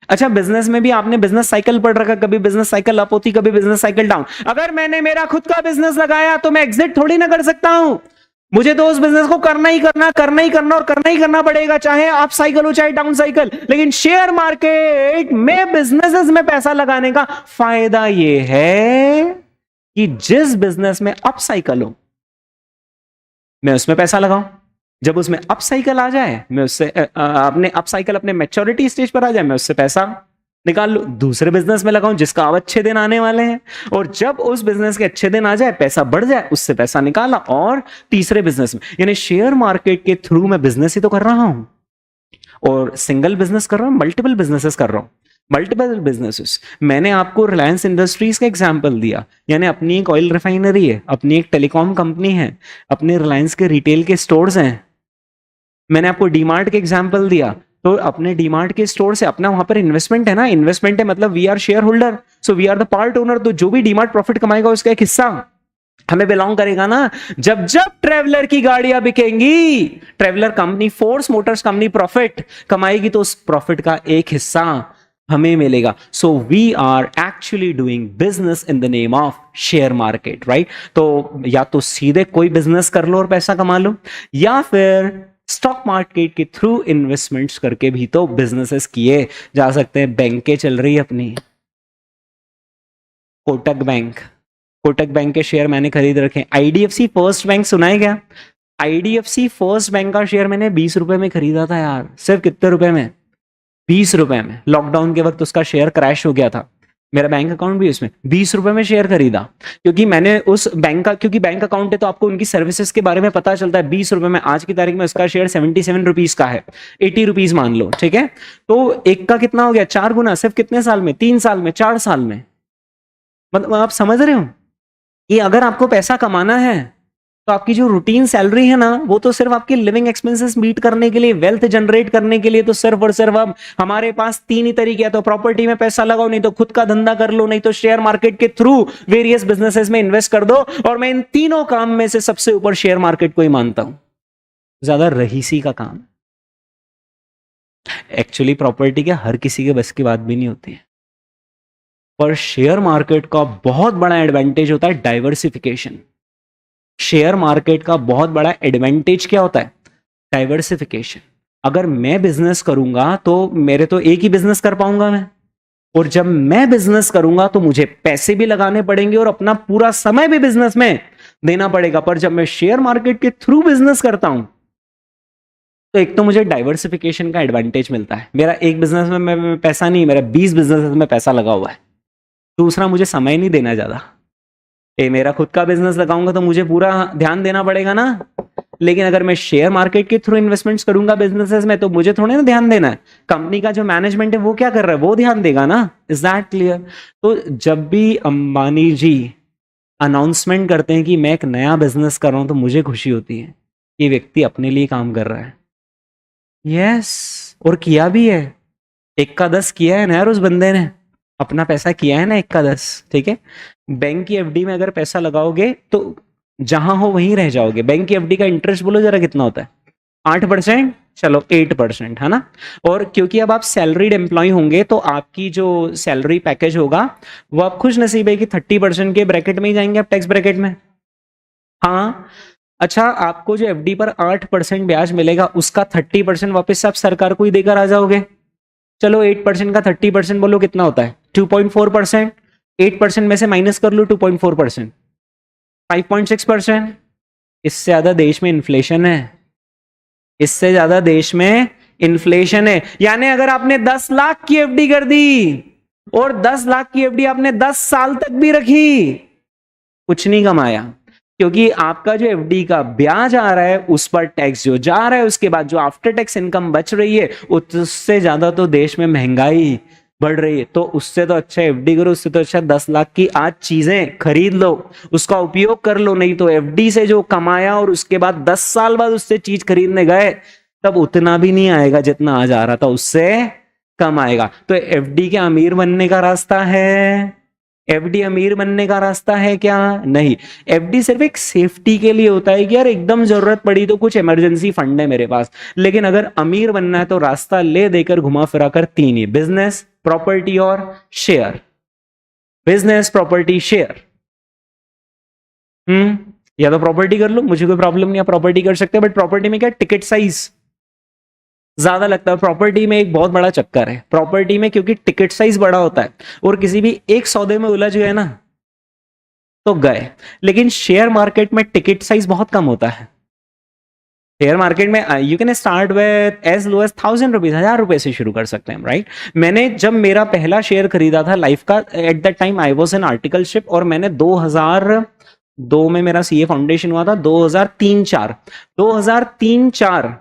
अच्छा, बिजनेस में भी आपने बिजनेस साइकिल पढ़ रखा, कभी बिजनेस साइकिल अप होती, कभी बिजनेस साइकिल डाउन। अगर मैंने मेरा खुद का बिजनेस लगाया तो मैं एग्जिट थोड़ी ना कर सकता हूं, मुझे तो उस बिजनेस को करना ही करना, करना ही करना और करना ही करना पड़ेगा, चाहे अप साइकिल हो चाहे डाउन साइकिल। लेकिन शेयर मार्केट में बिजनेसेस में पैसा लगाने का फायदा यह है कि जिस बिजनेस में अप साइकिल हो मैं उसमें पैसा लगाऊं, जब उसमें अप साइकिल आ जाए मैं उससे अपने अप साइकिल अपने मैच्योरिटी स्टेज पर आ जाए मैं उससे पैसा निकाल लूं, दूसरे बिजनेस में लगाऊं जिसका अब अच्छे दिन आने वाले हैं, और जब उस बिजनेस के अच्छे दिन आ जाए, पैसा बढ़ जाए, उससे पैसा निकाला और तीसरे बिजनेस में। यानी शेयर मार्केट के थ्रू मैं बिजनेस ही तो कर रहा हूं, और सिंगल बिजनेस कर रहा हूं, मल्टीपल बिजनेसेस कर रहा हूं, मल्टीपल बिजनेसेस। मैंने आपको रिलायंस इंडस्ट्रीज का एग्जांपल दिया, यानी अपनी एक ऑयल रिफाइनरी है, अपनी एक टेलीकॉम कंपनी है, अपने रिलायंस के रिटेल के स्टोर्स हैं। मैंने आपको डीमार्ट के एग्जांपल दिया, तो अपने डीमार्ट के स्टोर से अपना वहां पर इन्वेस्टमेंट है ना, इन्वेस्टमेंट है मतलब we are share holder, so we are the part owner. तो जो भी डीमार्ट प्रॉफिट कमाएगा उसका एक हिस्सा हमें बिलोंग करेगा ना। जब जब ट्रेवलर की गाड़ियां बिकेंगी, Traveller company, Force Motors company profit कमाएगी, तो उस प्रॉफिट का एक हिस्सा हमें मिलेगा। So we are actually doing business in the name of share market, right. तो या तो सीधे कोई बिजनेस कर लो और पैसा कमा लो, या फिर स्टॉक मार्केट के थ्रू इन्वेस्टमेंट्स करके भी तो बिजनेसेस किए जा सकते हैं। बैंकें चल रही है अपनी, कोटक बैंक, कोटक बैंक के शेयर मैंने खरीद रखे। आईडीएफसी फर्स्ट बैंक सुना है क्या? आईडीएफसी फर्स्ट बैंक का शेयर मैंने 20 रुपए में खरीदा था यार। सिर्फ कितने रुपए में? 20 रुपए में। लॉकडाउन के वक्त उसका शेयर क्रैश हो गया था, मेरा बैंक अकाउंट भी उसमें, 20 रुपए में शेयर खरीदा, क्योंकि मैंने उस बैंक का, क्योंकि बैंक अकाउंट है तो आपको उनकी सर्विसेज के बारे में पता चलता है। 20 रुपए में, आज की तारीख में उसका शेयर 77 रुपीज का है, 80 रुपीज मान लो, ठीक है। तो एक का कितना हो गया? 4 गुना। सिर्फ कितने साल में? 3 साल में, 4 साल में। मतलब आप समझ रहे हो कि अगर आपको पैसा कमाना है तो आपकी जो रूटीन सैलरी है ना, वो तो सिर्फ आपकी लिविंग एक्सपेंसेस मीट करने के लिए, वेल्थ जनरेट करने के लिए, तो सिर्फ और सिर्फ अब हमारे पास 3 ही तरीके हैं। तो प्रॉपर्टी में पैसा लगाओ, नहीं तो खुद का धंधा कर लो, नहीं तो शेयर मार्केट के थ्रू वेरियस बिजनेसेस में इन्वेस्ट कर दो। और मैं इन तीनों काम में से सबसे ऊपर शेयर मार्केट को ही मानता हूं। ज्यादा रहीसी का काम। एक्चुअली प्रॉपर्टी के हर किसी के बस की बात भी नहीं होती है, पर शेयर मार्केट का बहुत बड़ा एडवांटेज होता है डाइवर्सिफिकेशन। शेयर मार्केट का बहुत बड़ा एडवांटेज क्या होता है? डाइवर्सिफिकेशन। अगर मैं बिजनेस करूंगा तो मेरे तो एक ही बिजनेस कर पाऊंगा मैं, और जब मैं बिजनेस करूंगा तो मुझे पैसे भी लगाने पड़ेंगे और अपना पूरा समय भी बिजनेस में देना पड़ेगा। पर जब मैं शेयर मार्केट के थ्रू बिजनेस करता हूं तो एक तो मुझे डाइवर्सिफिकेशन का एडवांटेज मिलता है, मेरा एक बिजनेस में मैं पैसा नहीं, मेरा 20 बिजनेस में पैसा लगा हुआ है। दूसरा, मुझे समय नहीं देना ज्यादा। मेरा खुद का बिजनेस लगाऊंगा तो मुझे पूरा ध्यान देना पड़ेगा ना, लेकिन अगर मैं शेयर मार्केट के थ्रू इन्वेस्टमेंट्स करूंगा बिजनेसेस में तो मुझे थोड़े ना ध्यान देना है, कंपनी का जो मैनेजमेंट है वो क्या कर रहा है वो ध्यान देगा ना। Is that clear? तो जब भी अंबानी जी अनाउंसमेंट करते हैं कि मैं एक नया बिजनेस कर रहा हूं तो मुझे खुशी होती है कि व्यक्ति अपने लिए काम कर रहा है। यस, और किया भी है, 1 का 10 किया है ना यार, उस बंदे ने अपना पैसा किया है ना 1 का 10। ठीक है, बैंक की एफडी में अगर पैसा लगाओगे तो जहां हो वहीं रह जाओगे। बैंक की एफडी का इंटरेस्ट बोलो जरा कितना होता है? 8%, चलो 8% है ना। और क्योंकि अब आप सैलरीड एम्प्लॉय होंगे तो आपकी जो सैलरी पैकेज होगा वो आप खुश नसीब है कि 30% के ब्रैकेट में ही जाएंगे आप, टैक्स ब्रैकेट में। हाँ, अच्छा, आपको जो एफडी पर 8% ब्याज मिलेगा उसका 30% वापस आप सरकार को ही देकर आ जाओगे। चलो 8% का 30% बोलो कितना होता है? 2.4%। 8% में से माइनस कर लो 2.4%, 5.6%। इससे ज्यादा देश में इन्फ्लेशन है, इससे ज्यादा देश में इन्फ्लेशन है। यानी अगर आपने 10 लाख की एफडी कर दी और 10 लाख की एफडी आपने 10 साल तक भी रखी, कुछ नहीं कमाया, क्योंकि आपका जो एफडी का ब्याज आ रहा है उस पर टैक्स जो जा रहा है, उसके बाद जो आफ्टर टैक्स इनकम बच रही है उससे ज्यादा तो देश में महंगाई बढ़ रही है। तो उससे तो अच्छा एफडी करो, उससे तो अच्छा 10 लाख की आज चीजें खरीद लो, उसका उपयोग कर लो। नहीं तो एफडी से जो कमाया और उसके बाद 10 साल बाद उससे चीज खरीदने गए तब उतना भी नहीं आएगा जितना आज आ रहा था, उससे कम आएगा। तो एफडी के अमीर बनने का रास्ता है? एफडी अमीर बनने का रास्ता है क्या? नहीं। एफडी सिर्फ एक सेफ्टी के लिए होता है कि यार एकदम जरूरत पड़ी तो कुछ इमरजेंसी फंड है मेरे पास। लेकिन अगर अमीर बनना है तो रास्ता ले देकर घुमा फिरा कर 3 ही, बिजनेस, प्रॉपर्टी और शेयर। Business, property, share. या तो प्रॉपर्टी कर लो, मुझे कोई प्रॉब्लम नहीं है, प्रॉपर्टी कर सकते हैं, बट प्रॉपर्टी में क्या टिकट साइज ज्यादा लगता है। प्रॉपर्टी में एक बहुत बड़ा चक्कर है प्रॉपर्टी में, क्योंकि टिकट साइज बड़ा होता है और किसी भी एक सौदे में उलझ गए ना तो गए। लेकिन शेयर मार्केट में टिकट साइज बहुत कम होता है। शेयर मार्केट में you can start with as low as 1000 rupees, 1000 रुपए से शुरू कर सकते हैं, राइट। मैंने जब मेरा पहला शेयर खरीदा था लाइफ का, at that time I was in articleship, और मैंने 2002 में मेरा सीए फाउंडेशन हुआ था। 2003-4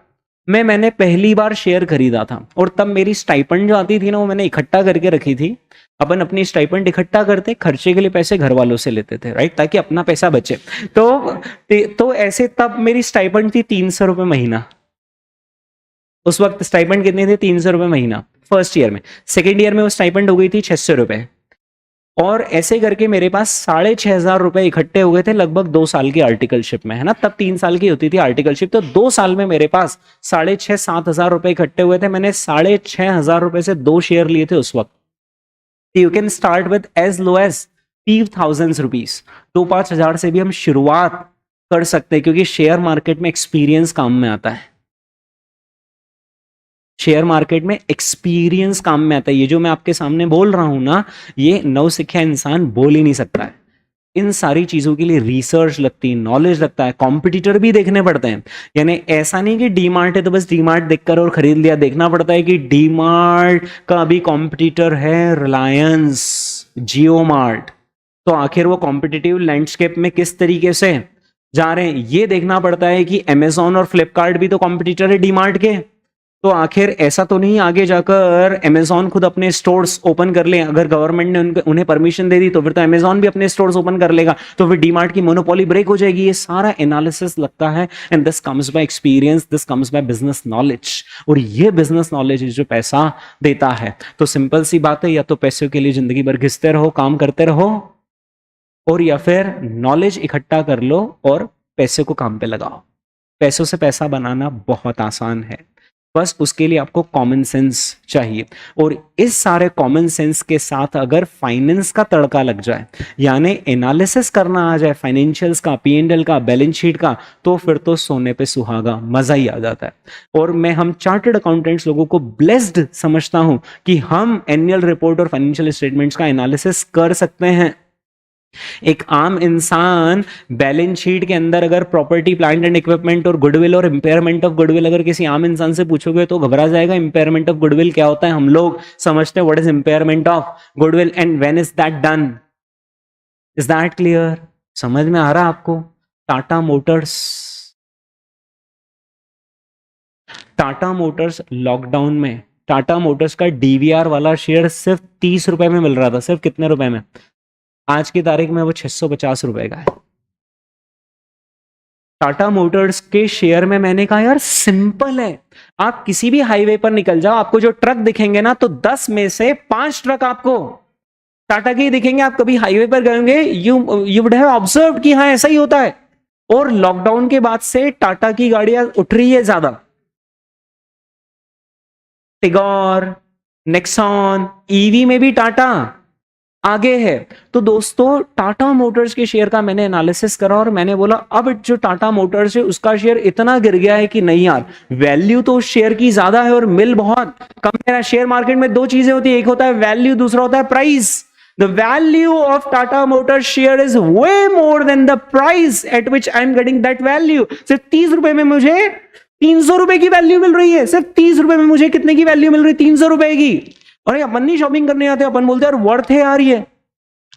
में मैंने पहली बार शेयर खरीदा था, और तब मेरी स्टाइपेंड जो आती थी ना वो मैंने इकट्ठा करके रखी थी। अपन अपनी स्टाइपेंड इकट्ठा करते, खर्चे के लिए पैसे घर वालों से लेते थे, राइट, ताकि अपना पैसा बचे। तो ऐसे तब मेरी स्टाइपेंड थी 300 रुपए महीना। उस वक्त स्टाइपेंड कितनी थी? 300 रुपए महीना फर्स्ट ईयर में। सेकेंड ईयर में वो स्टाइपेंड हो गई थी 600 रुपए, और ऐसे करके मेरे पास 6500 रुपए इकट्ठे हो गए थे लगभग 2 साल की आर्टिकलशिप में, है ना। तब 3 साल की होती थी आर्टिकलशिप, तो 2 साल में मेरे पास 6500-7000 रुपए इकट्ठे हुए थे। मैंने 6500 रुपए से 2 शेयर लिए थे उस वक्त। You can start with as low as 5000 rupees. 2-5 हजार से भी हम शुरुआत कर सकते हैं, क्योंकि शेयर मार्केट में एक्सपीरियंस काम में आता है। शेयर मार्केट में एक्सपीरियंस काम में आता है। ये जो मैं आपके सामने बोल रहा हूं ना, ये नौसिखिया इंसान बोल ही नहीं सकता है। इन सारी चीजों के लिए रिसर्च लगती है, नॉलेज लगता है, कॉम्पिटिटर भी देखने पड़ते हैं। यानी ऐसा नहीं कि डीमार्ट है तो बस डीमार्ट देखकर और खरीद लिया, देखना पड़ता है कि डीमार्ट का भी कॉम्पिटिटर है रिलायंस, जियो मार्ट। तो आखिर वो कॉम्पिटिटिव लैंडस्केप में किस तरीके से जा रहे हैं ये देखना पड़ता है कि अमेजॉन और फ्लिपकार्ट भी तो कॉम्पिटिटर है डीमार्ट के। तो आखिर ऐसा तो नहीं आगे जाकर अमेजॉन खुद अपने स्टोर्स ओपन कर ले, अगर गवर्नमेंट ने उन्हें परमिशन दे दी तो फिर तो अमेजॉन भी अपने स्टोर्स ओपन कर लेगा, तो फिर डीमार्ट की मोनोपोली ब्रेक हो जाएगी। ये सारा एनालिसिस लगता है, and this comes by experience, this comes by business knowledge. और ये बिजनेस नॉलेज जो पैसा देता है। तो सिंपल सी बात है, या तो पैसों के लिए जिंदगी भर घिसते रहो, काम करते रहो, और या फिर नॉलेज इकट्ठा कर लो और पैसे को काम पे लगाओ। पैसों से पैसा बनाना बहुत आसान है। बस उसके लिए आपको कॉमन सेंस चाहिए। और इस सारे कॉमन सेंस के साथ अगर फाइनेंस का तड़का लग जाए, यानी एनालिसिस करना आ जाए फाइनेंशियल्स का, P&L का, बैलेंस शीट का, तो फिर तो सोने पे सुहागा, मजा ही आ जाता है। और मैं हम चार्टर्ड अकाउंटेंट्स लोगों को ब्लेस्ड समझता हूं कि हम एनुअल रिपोर्ट और फाइनेंशियल स्टेटमेंट्स का एनालिसिस कर सकते हैं। एक आम इंसान बैलेंस शीट के अंदर अगर प्रॉपर्टी, प्लांट एंड इक्विपमेंट और गुडविल और इंपेयरमेंट ऑफ गुडविल अगर किसी आम इंसान से पूछोगे तो घबरा जाएगा। इंपेयरमेंट ऑफ गुडविल क्या होता है? हम लोग समझते हैं what is impairment of goodwill and when is that done. Is that clear? समझ में आ रहा आपको? टाटा मोटर्स लॉकडाउन में टाटा मोटर्स का डीवीआर वाला शेयर सिर्फ 30 रुपए में मिल रहा था। सिर्फ कितने रुपए में? आज की तारीख में वो 650 रुपए का है। टाटा मोटर्स के शेयर में मैंने कहा यार सिंपल है, आप किसी भी हाईवे पर निकल जाओ, आपको जो ट्रक दिखेंगे ना, तो 10 में से 5 ट्रक आपको टाटा के ही दिखेंगे। आप कभी हाईवे पर गएंगे, यू वुड हैव ऑब्जर्व्ड कि हाँ ऐसा ही होता है। और लॉकडाउन के बाद से टाटा की गाड़ियां उठ रही है ज्यादा। टिगोर, नेक्सॉन, ईवी में भी टाटा आगे है। तो दोस्तों टाटा मोटर्स के शेयर का मैंने एनालिसिस करा और मैंने बोला अब जो टाटा मोटर्स है उसका शेयर इतना गिर गया है कि नहीं यार, वैल्यू तो उस शेयर की ज्यादा है और मिल बहुत कम है। शेयर मार्केट में दो चीजें होती है, एक होता है वैल्यू, दूसरा होता है price. The value of Tata Motors share is way more than the price at which I am getting that value. सिर्फ 30 रुपए में मुझे 300 रुपए की वैल्यू मिल रही है। सिर्फ 30 रुपए में मुझे कितने की वैल्यू मिल रही है? 300 रुपए की। अरे अपन नहीं शॉपिंग करने आते, अपन बोलते यार वर्थ है यार ये।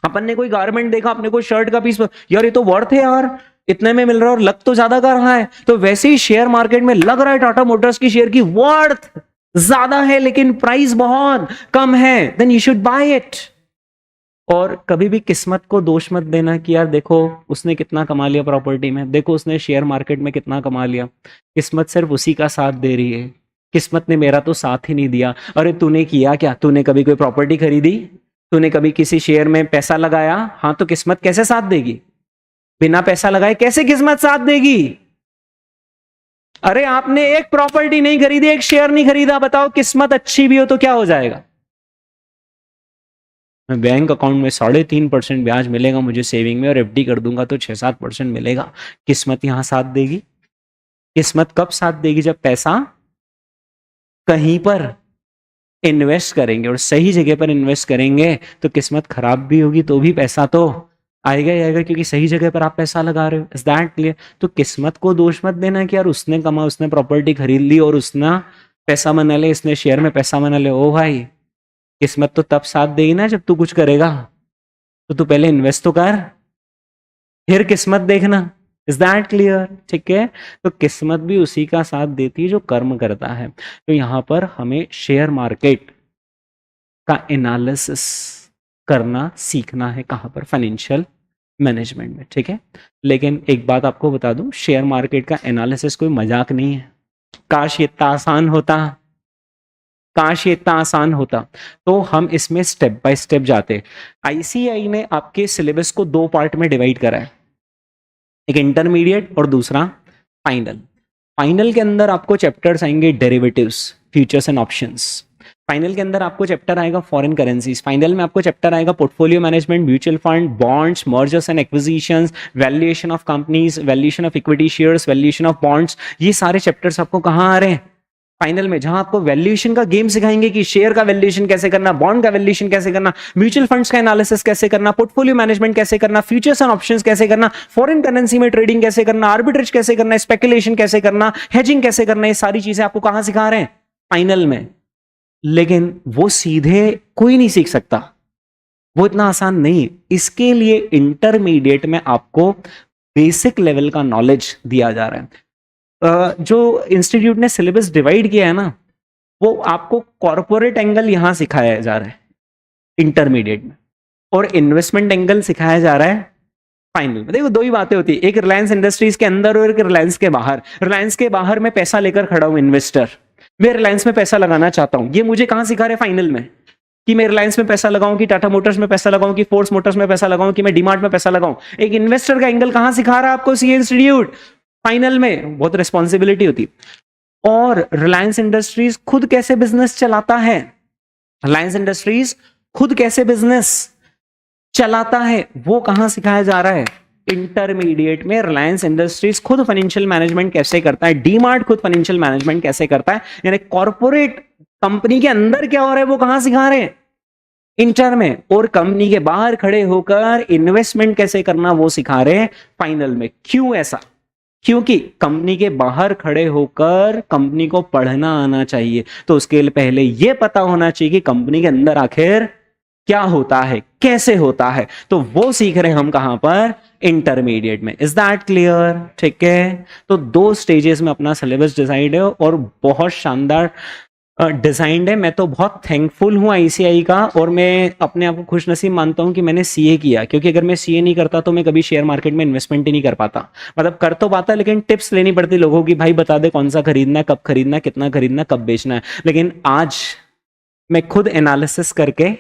अपन ने कोई गारमेंट देखा, अपने कोई शर्ट का पीस, यार ये तो वर्थ है यार, इतने में मिल रहा है और लग तो ज्यादा कर रहा है। तो वैसे ही शेयर मार्केट में लग रहा है टाटा मोटर्स की शेयर की वर्थ ज्यादा है लेकिन प्राइस बहुत कम है, then you should buy it. और कभी भी किस्मत को दोष मत देना कि यार देखो उसने कितना कमा लिया प्रॉपर्टी में, देखो उसने शेयर मार्केट में कितना कमा लिया। किस्मत सिर्फ उसी का साथ दे रही है, किस्मत ने मेरा तो साथ ही नहीं दिया। अरे तूने किया क्या? तूने कभी कोई प्रॉपर्टी खरीदी? तूने कभी किसी शेयर में पैसा लगाया? हाँ, तो किस्मत कैसे साथ देगी? बिना पैसा लगाए कैसे किस्मत साथ देगी? अरे आपने एक प्रॉपर्टी नहीं खरीदी, एक शेयर नहीं खरीदा, बताओ किस्मत अच्छी भी हो तो क्या हो जाएगा? मैं बैंक अकाउंट में 3.5% ब्याज मिलेगा मुझे सेविंग में और एफडी कर दूंगा तो 6-7% मिलेगा। किस्मत यहां साथ देगी? किस्मत कब साथ देगी? जब पैसा कहीं पर इन्वेस्ट करेंगे और सही जगह पर इन्वेस्ट करेंगे तो किस्मत खराब भी होगी तो भी पैसा तो आएगा ही आएगा, क्योंकि सही जगह पर आप पैसा लगा रहे हो। Is that clear? तो किस्मत को दोष मत देना कि यार उसने कमा, उसने प्रॉपर्टी खरीद ली और उसने पैसा बना ले, इसने शेयर में पैसा बना ले। ओ भाई, किस्मत तो तब साथ देगी ना जब तू कुछ करेगा, तो तू पहले इन्वेस्ट तो कर, फिर किस्मत देखना। Is that clear? ठीक है, तो किस्मत भी उसी का साथ देती है जो कर्म करता है। तो यहां पर हमें शेयर मार्केट का एनालिसिस करना सीखना है। कहां पर? फाइनेंशियल मैनेजमेंट में। ठीक है, लेकिन एक बात आपको बता दूं, शेयर मार्केट का एनालिसिस कोई मजाक नहीं है। काश ये इतना आसान होता, काश ये इतना आसान होता। तो हम इसमें स्टेप बाय स्टेप जाते। आईसीआई ने आपके सिलेबस को 2 पार्ट में डिवाइड करा है, एक इंटरमीडिएट और दूसरा फाइनल। फाइनल के अंदर आपको चैप्टर्स आएंगे derivatives, futures and options. Final के अंदर आपको चैप्टर आएगा फॉरेन करेंसीज। फाइनल में आपको चैप्टर आएगा portfolio management, mutual fund, bonds, mergers and acquisitions, valuation of companies, valuation of equity shares, valuation of bonds. ये सारे चैप्टर्स आपको कहाँ आ रहे हैं? फाइनल में, जहां आपको वैल्यूएशन का गेम सिखाएंगे कि शेयर का वैल्यूएशन कैसे करना, बॉन्ड का वैल्यूएशन कैसे करना, म्यूचुअल फंड्स का एनालिसिस कैसे करना, पोर्टफोलियो मैनेजमेंट कैसे करना, फ्यूचर्स एंड ऑप्शंस कैसे करना, फॉरेन करेंसी में ट्रेडिंग कैसे करना, आर्बिट्रेज कैसे करना, स्पेकुलेशन कैसे करना, हेजिंग कैसे करना। ये सारी चीजें आपको कहां सिखा रहे हैं? फाइनल में। लेकिन वो सीधे कोई नहीं सीख सकता, वो इतना आसान नहीं। इसके लिए इंटरमीडिएट में आपको बेसिक लेवल का नॉलेज दिया जा रहा है। जो इंस्टीट्यूट ने सिलेबस डिवाइड किया है ना, वो आपको कॉर्पोरेट एंगल यहां सिखाया जा रहा है इंटरमीडिएट में, और इन्वेस्टमेंट एंगल सिखाया जा रहा है फाइनल में। देखो, 2 ही बातें होती है, एक रिलायंस इंडस्ट्रीज के अंदर और एक रिलायंस के बाहर। रिलायंस के बाहर मैं पैसा लेकर खड़ा हूं, इन्वेस्टर, मैं रिलायंस में पैसा लगाना चाहता हूं। ये मुझे कहां सिखा रहे? फाइनल में, कि मैं रिलायंस में पैसा लगाऊं, कि टाटा मोटर्स में पैसा लगाऊं, कि फोर्स मोटर्स में पैसा लगाऊं, कि मैं डीमार्ट में पैसा लगाऊं। एक इन्वेस्टर का एंगल कहां सिखा रहा है आपको सीए इंस्टीट्यूट? फाइनल में। बहुत रिस्पॉन्सिबिलिटी होती है। और रिलायंस इंडस्ट्रीज खुद कैसे बिजनेस चलाता है, रिलायंस इंडस्ट्रीज खुद कैसे बिजनेस चलाता है, वो कहां सिखाया जा रहा है, इंटरमीडिएट में। रिलायंस इंडस्ट्रीज खुद फाइनेंशियल मैनेजमेंट कैसे करता है, डीमार्ट खुद फाइनेंशियल मैनेजमेंट कैसे करता है, यानी कॉर्पोरेट कंपनी के अंदर क्या हो रहा है वो कहां सिखा रहे हैं, इंटर में। और कंपनी के बाहर खड़े होकर इन्वेस्टमेंट कैसे करना वो सिखा रहे हैं फाइनल में। क्यों ऐसा, क्योंकि कंपनी के बाहर खड़े होकर कंपनी को पढ़ना आना चाहिए, तो उसके लिए पहले यह पता होना चाहिए कि कंपनी के अंदर आखिर क्या होता है, कैसे होता है, तो वो सीख रहे हैं हम कहां पर, इंटरमीडिएट में। Is that clear? ठीक है, तो 2 स्टेजेस में अपना सिलेबस डिसाइड है और बहुत शानदार डिजाइंड है। मैं तो बहुत थैंकफुल हूं आईसीआई का, और मैं अपने आप को खुशनसीब मानता हूं कि मैंने सीए किया, क्योंकि अगर मैं सीए नहीं करता तो मैं कभी शेयर मार्केट में इन्वेस्टमेंट ही नहीं कर पाता। मतलब कर तो पाता, लेकिन टिप्स लेनी पड़ती लोगों की, भाई बता दे कौन सा खरीदना है, कब खरीदना है, कितना खरीदना है, कब बेचना है। लेकिन आज मैं खुद एनालिसिस करके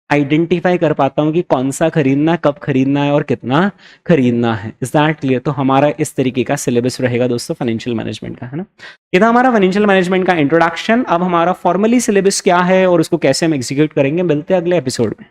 आइडेंटिफाई कर पाता हूं कि कौन सा खरीदना, कब खरीदना है और कितना खरीदना है। Is that clear? तो हमारा इस तरीके का सिलेबस रहेगा दोस्तों फाइनेंशियल मैनेजमेंट का, है ना। ये था हमारा फाइनेंशियल मैनेजमेंट का इंट्रोडक्शन। अब हमारा फॉर्मली सिलेबस क्या है और उसको कैसे हम एग्जीक्यूट करेंगे, मिलते हैं अगले एपिसोड में।